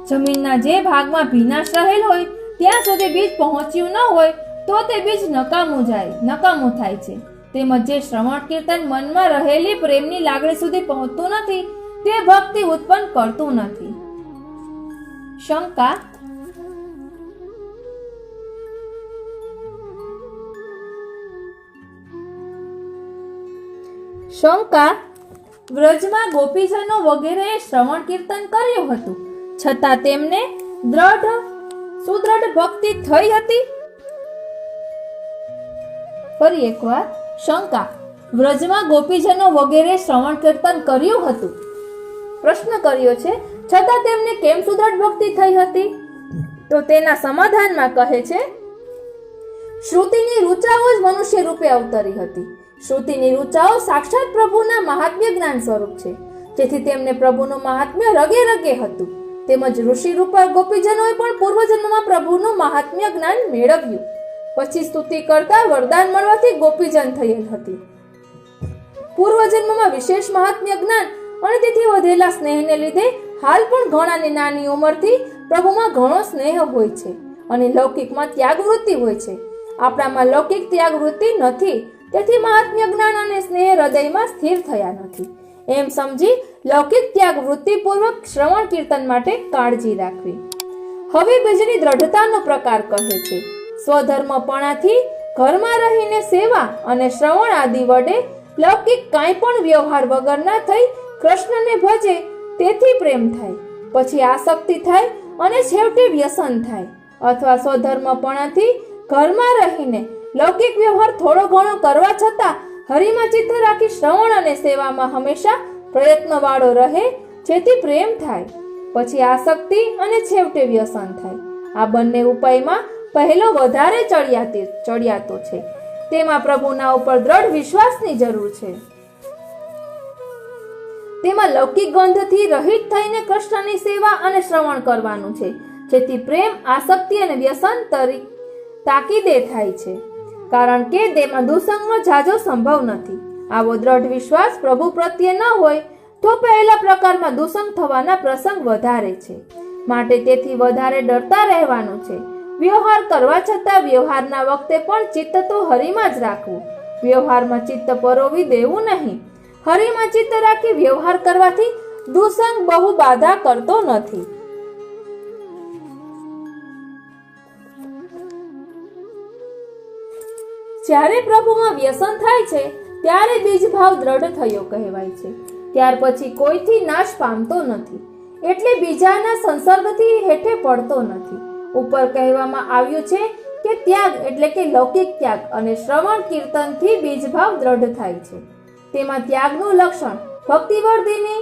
જમીનના જે ભાગમાં ભીનાશ રહેલ હોય ત્યાં સુધી બીજ પહોંચ્યું ન હોય તો તે બીજ નકામું થાય છે. તેમજ જે શ્રવણ કીર્તન મનમાં રહેલી પ્રેમની લાગણી સુધી પહોંચતું નથી તે ભક્તિ ઉત્પન્ન કરતું નથી. શંકા. વ્રજમાં ગોપીજનો વગેરેએ શ્રવણ કીર્તન કર્યું હતું, છતાં તેમને સુદ્રઢ ભક્તિ થઈ હતી. ફરી એકવાર. શંકા. વ્રજમાં ગોપીજનો વગેરે શ્રવણ કીર્તન કર્યું હતું, પ્રશ્ન કર્યો છે, છતાં તેમને કેમ સુદ્રઢ ભક્તિ થઈ હતી? તો તેના સમાધાનમાં કહે છે, શ્રુતિની ઋચાઓ જ મનુષ્ય રૂપે અવતરી હતી. શ્રુતિની ઋચાઓ સાક્ષાત પ્રભુના મહાત્મ્ય જ્ઞાન સ્વરૂપ છે, જેથી તેમને પ્રભુનું મહાત્મ્ય રગે રગે હતું. તેમજ ઋષિ રૂપા ગોપીજનોએ પણ પૂર્વજન્મમાં પ્રભુનું મહાત્મ્ય જ્ઞાન મેળવ્યું. પછી સ્તુતિ કરતા વરદાન મળવાથી ગોપીજન થયેલ હતી. પૂર્વજન્મમાં વિશેષ મહાત્મ્ય જ્ઞાન અને તેથી વધેલા સ્નેહને લીધે હાલ પણ ઘણાની નાની ઉંમરથી પ્રભુમાં ઘણો સ્નેહ હોય છે અને લૌકિકમાં ત્યાગ વૃત્તિ હોય છે. આપણામાં લૌકિક ત્યાગ વૃત્તિ નથી, તેથી મહાત્મ્ય જ્ઞાન અને સ્નેહ હૃદયમાં સ્થિર થયા નથી. એમ સમજી લૌકિક ત્યાગ વૃત્તિપૂર્વક શ્રવણ કીર્તન માટે કાળજી રાખવી. હવે બીજની દ્રઢતાનો પ્રકાર કહે છે. સ્વધર્મપણાથી ઘરમાં રહીને સેવા અને શ્રવણ આદિ વડે લૌકિક કાંઈ પણ વ્યવહાર વગરના થઈ કૃષ્ણને ભજે, તેથી પ્રેમ થાય. પછી આસક્તિ થાય અને છેવટે વ્યસન થાય. અથવા સ્વધર્મપણાથી ઘરમાં રહીને લૌકિક વ્યવહાર થોડો ઘણો કરવા છતાં હરિમાં ચિત્ત રાખી શ્રવણ અને સેવામાં હંમેશા પ્રયત્નવાળો રહે, જેથી પ્રેમ થાય. પછી આસક્તિ અને છેવટે વ્યસન થાય. આ બંને ઉપાયમાં પહેલો વધારે ચડિયાતો છે. તેમાં પ્રભુના ઉપર દ્રઢ વિશ્વાસની જરૂર છે. તેમાં લૌકિક ગંધથી રહિત થઈને કૃષ્ણની સેવા અને શ્રવણ કરવાનું છે, જેથી પ્રેમ, આસક્તિ અને વ્યસન તાકીદે થાય છે, કારણ કે તેમાં દુસંગનો ઝાઝો સંભવ નથી. આવો દ્રઢ વિશ્વાસ પ્રભુ પ્રત્યે ન હોય તો પહેલા પ્રકારમાં દુસંગ થવાના પ્રસંગ વધારે છે. માટે તેથી વધારે ડરતા રહેવાનું છે. વ્યવહાર કરવા છતાં વ્યવહારના વખતે પણ ચિત્ત તો હરિમાં જ રાખવું. વ્યવહારમાં ચિત્ત પરોવી દેવું નહીં. હરિમાં ચિત્ત રાખી વ્યવહાર કરવાથી દુસંગ બહુ બાધા કરતો નથી. જ્યારે પ્રભુમાં વ્યસન થાય છે ત્યારે બીજભાવ દ્રઢ થયો કહેવાય છે. ત્યાર પછી કોઈથી નાશ પામતો નથી, એટલે બીજાના સંસર્ગથી હેઠે પડતો નથી. ઉપર કહેવામાં આવ્યું છે કે ત્યાગ એટલે કે લૌકિક ત્યાગ અને શ્રવણ કીર્તનથી બીજભાવ દ્રઢ થાય છે. તેમાં ત્યાગનું લક્ષણ ભક્તિવર્ધિની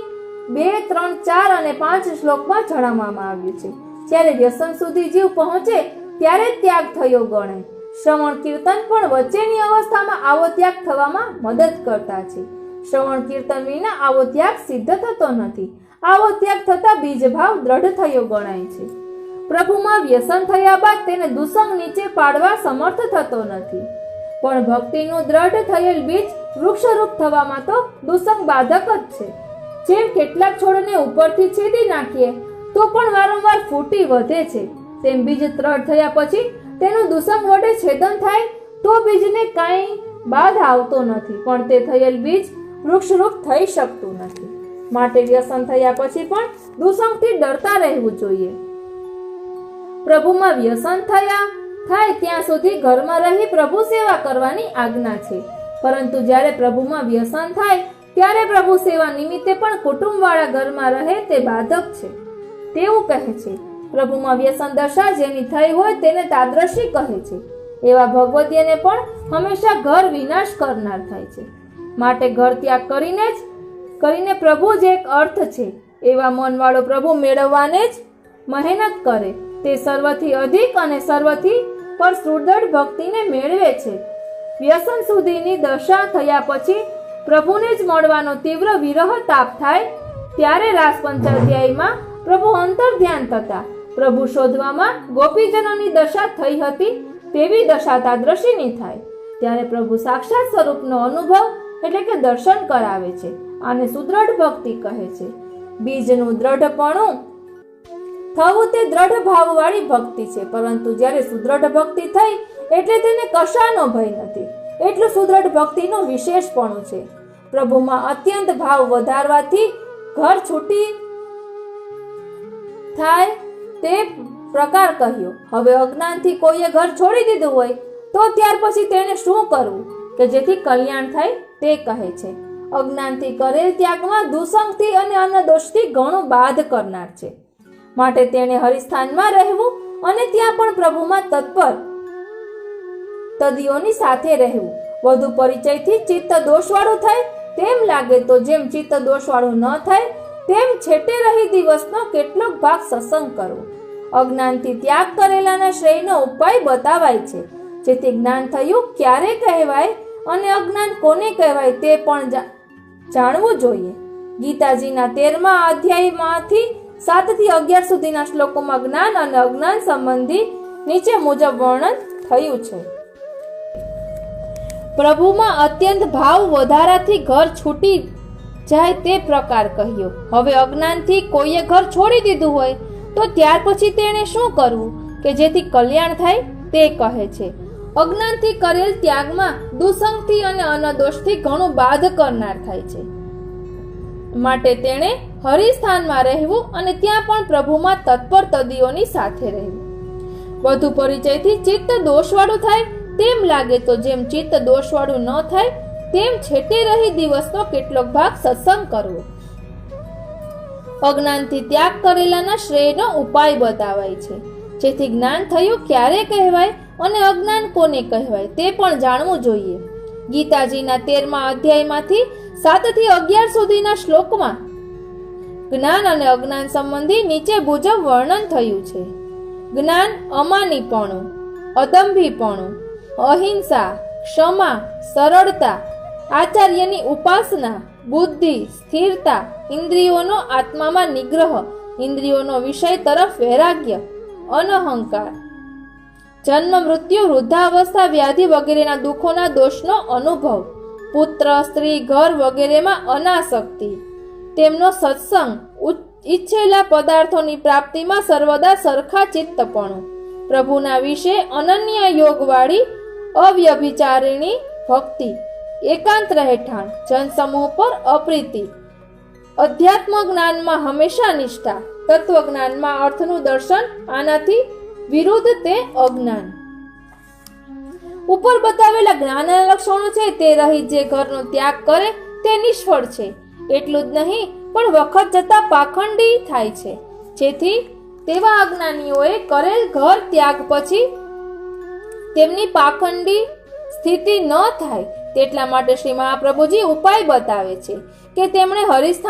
2, 3, 4 અને 5 શ્લોકમાં જણાવવામાં આવ્યું છે. જ્યારે વ્યસન સુધી જીવ પહોંચે ત્યારે ત્યાગ થયો ગણાય. શ્રવણ કીર્તન પણ વચ્ચેની અવસ્થામાં આવો ત્યાગ થવામાં મદદ કરતા છે. શ્રવણ કીર્તન વિના આવો ત્યાગ સિદ્ધ થતો નથી. આવો ત્યાગ થતા બીજભાવ દ્રઢ થયો ગણાય છે. પ્રભુમાં વ્યસન થયા બાદ તેને દુસંગ નીચે પાડવા સમર્થ થતો નથી. પણ ભક્તિનું દ્રઢ થયેલ બીજ વૃક્ષરૂપ થવામાં તો દુસંગ બાધક જ છે. જેમ કેટલાક છોડને ઉપરથી છેદી નાખીએ તો પણ વારંવાર ફૂટી વધે છે, તેમ બીજ દ્રઢ થયા પછી તેનું દુસંગ વડે છેદન થાય તો બીજને કાંઈ બાધ આવતો નથી, પણ તે થયેલ બીજ વૃક્ષરૂપ થઈ શકતું નથી. માટે વ્યસન થયા પછી પણ દુસંગથી ડરતા રહેવું જોઈએ. પ્રભુમાં વ્યસન થાય ત્યાં સુધી ઘરમાં રહી પ્રભુ સેવા કરવાની આજ્ઞા છે, પરંતુ જ્યારે પ્રભુમાં વ્યસન થાય ત્યારે પ્રભુ સેવા નિમિત્તે પણ કુટુંબવાળા ઘરમાં રહે તે બાધક છે. તેવું કહે છે, પ્રભુમાં વ્યસન દશા જેની થઈ હોય તેને તાદ્રશી કહે છે. એવા ભગવદીયને પણ હંમેશા ઘર વિનાશ કરનાર થાય છે. માટે ઘર ત્યાગ કરીને પ્રભુ જ એક અર્થ છે એવા મનવાળો પ્રભુ મેળવવાને જ મહેનત કરે તે સર્વથી અધિક અને સર્વથી પર સુદૃઢ ભક્તિને મેળવે છે. વ્યસન સુધીની દશા થયા પછી પ્રભુને જ મળવાનો તીવ્ર વિરહ તાપ થાય ત્યારે રાસ પંચાધ્યાયમાં પ્રભુ અંતર ધ્યાન થતા પ્રભુ શોધવામાં ગોપીજનોની દશા થઈ હતી તેવી દશા તાદ્રશીની થાય ત્યારે પ્રભુ સાક્ષાત સ્વરૂપનો અનુભવ એટલે કે દર્શન કરાવે છે. આને સુદ્રઢ ભક્તિ કહે છે. બીજનું દ્રઢપણું થવું તે દ્રઢ ભાવવાળી ભક્તિ છે, પરંતુ જ્યારે સુદ્રઢ ભક્તિ થઈ એટલે તેને કશાનો ભય નથી. એટલું સુદ્રઢ ભક્તિનું વિશેષપણું છે. પ્રભુમાં અત્યંત ભાવ વધારવાથી ઘર છૂટી થાય તે પ્રકાર કહ્યો. હવે અજ્ઞાનથી કોઈએ ઘર છોડી દીધું હોય તો ત્યાર પછી તેને શું કરવું કે જેથી કલ્યાણ થાય તે કહે છે. અજ્ઞાનથી કરેલ ત્યાગમાં દુસંગથી અને અન્નદોષથી ઘણું બાધ કરનાર છે. માટે તેણે હરિસ્થાનમાં રહેવું અને ત્યાં પણ પ્રભુમાં તત્પર તદીઓની સાથે રહેવું. વધુ પરિચયથી ચિત્ત દોષવાળું થાય તેમ લાગે તો જેમ ચિત્ત દોષવાળું ન થાય તેમ છેટે રહી દિવસનો કેટલોક ભાગ સત્સંગ કરવો. અજ્ઞાનથી ત્યાગ કરેલાના શ્રેયનો ઉપાય બતાવાય છે, જેથી જ્ઞાન થયું ક્યારે કહેવાય અને અજ્ઞાન કોને કહેવાય તે પણ જાણવું જોઈએ. ગીતાજીના 13મા અધ્યાયમાંથી 7 થી 11 સુધીના શ્લોકોમાં જ્ઞાન અને અજ્ઞાન સંબંધી નીચે મુજબ વર્ણન થયું છે. પ્રભુમાં અત્યંત ભાવ વધારાથી ઘર છૂટી જાય તે પ્રકાર કહ્યો. હવે અજ્ઞાનથી કોઈએ ઘર છોડી દીધું હોય તો ત્યાર પછી તેણે શું કરવું કે જેથી કલ્યાણ થાય તે કહે છે. અજ્ઞાનથી કરેલ ત્યાગમાં દુસંગથી અને અનદોષથી ઘણું બાધ કરનાર થાય છે. માટે તેણે હરિસ્થાનમાં રહેવું અને ત્યાં પણ પ્રભુમાં તત્પર તદીઓની સાથે રહેવું. વધુ પરિચયથી ચિત્ત દોષવાળું થાય તેમ લાગે તો જેમ ચિત્ત દોષવાળું ન થાય તેમ છેટે રહી દિવસનો કેટલોક ભાગ સત્સંગ કરવો. અજ્ઞાનથી ત્યાગ કરેલાના શ્રેયનો ઉપાય બતાવાય છે, જેથી જ્ઞાન થયું ક્યારે કહેવાય અને અજ્ઞાન કોને કહેવાય તે પણ જાણવું જોઈએ. ગીતાજીના 13મા અધ્યાયમાંથી 7 થી 11 સુધીના શ્લોકમાં જ્ઞાન અને અજ્ઞાન સંબંધી નીચે મુજબ વર્ણન થયું છે. જ્ઞાન અમાનીપણું, અદંભીપણું, અહિંસા, ક્ષમા, સરળતા, આચાર્યની ઉપાસના, બુદ્ધિ, સ્થિરતા, ઇન્દ્રિયોનો આત્મામાં નિગ્રહ, ઇન્દ્રિયોનો વિષય તરફ વૈરાગ્ય, અનહંકાર, જન્મ મૃત્યુ વૃદ્ધાવસ્થા વ્યાધિ વગેરેના દુઃખોના દોષનો અનુભવ, પુત્ર સ્ત્રી ઘર વગેરેમાં અનાસક્તિ, તેમનો સત્સંગ, ઈચ્છેલા પદાર્થોની પ્રાપ્તિમાં સર્વદા સરખા ચિત્તપણું, પ્રભુના વિશે અનન્ય યોગવાળી અવ્યભિચારિણી ભક્તિ, એકાંત રહેઠાણ, જનસમૂહ પર અપ્રીતિ, અધ્યાત્મ જ્ઞાનમાં હંમેશા નિષ્ઠા, તત્વજ્ઞાનમાં અર્થનું દર્શન, આનાથી વિરુદ્ધ તે અજ્ઞાન. ઉપર બતાવેલા જ્ઞાનના લક્ષણો છે તે રહી જે ઘરનો ત્યાગ કરે તે નિષ્ફળ છે. એટલું જ નહીં પણ વખત જતા પાખંડી થાય છે, જેથી તેવા અજ્ઞાનીઓએ કરેલ ઘર ત્યાગ પછી તેમની પાખંડી સ્થિતિ ન થાય તેટલા માટે શ્રી મહાપ્રભુજી ઉપાય બતાવે છે કે તેમણે હરિસ્થાન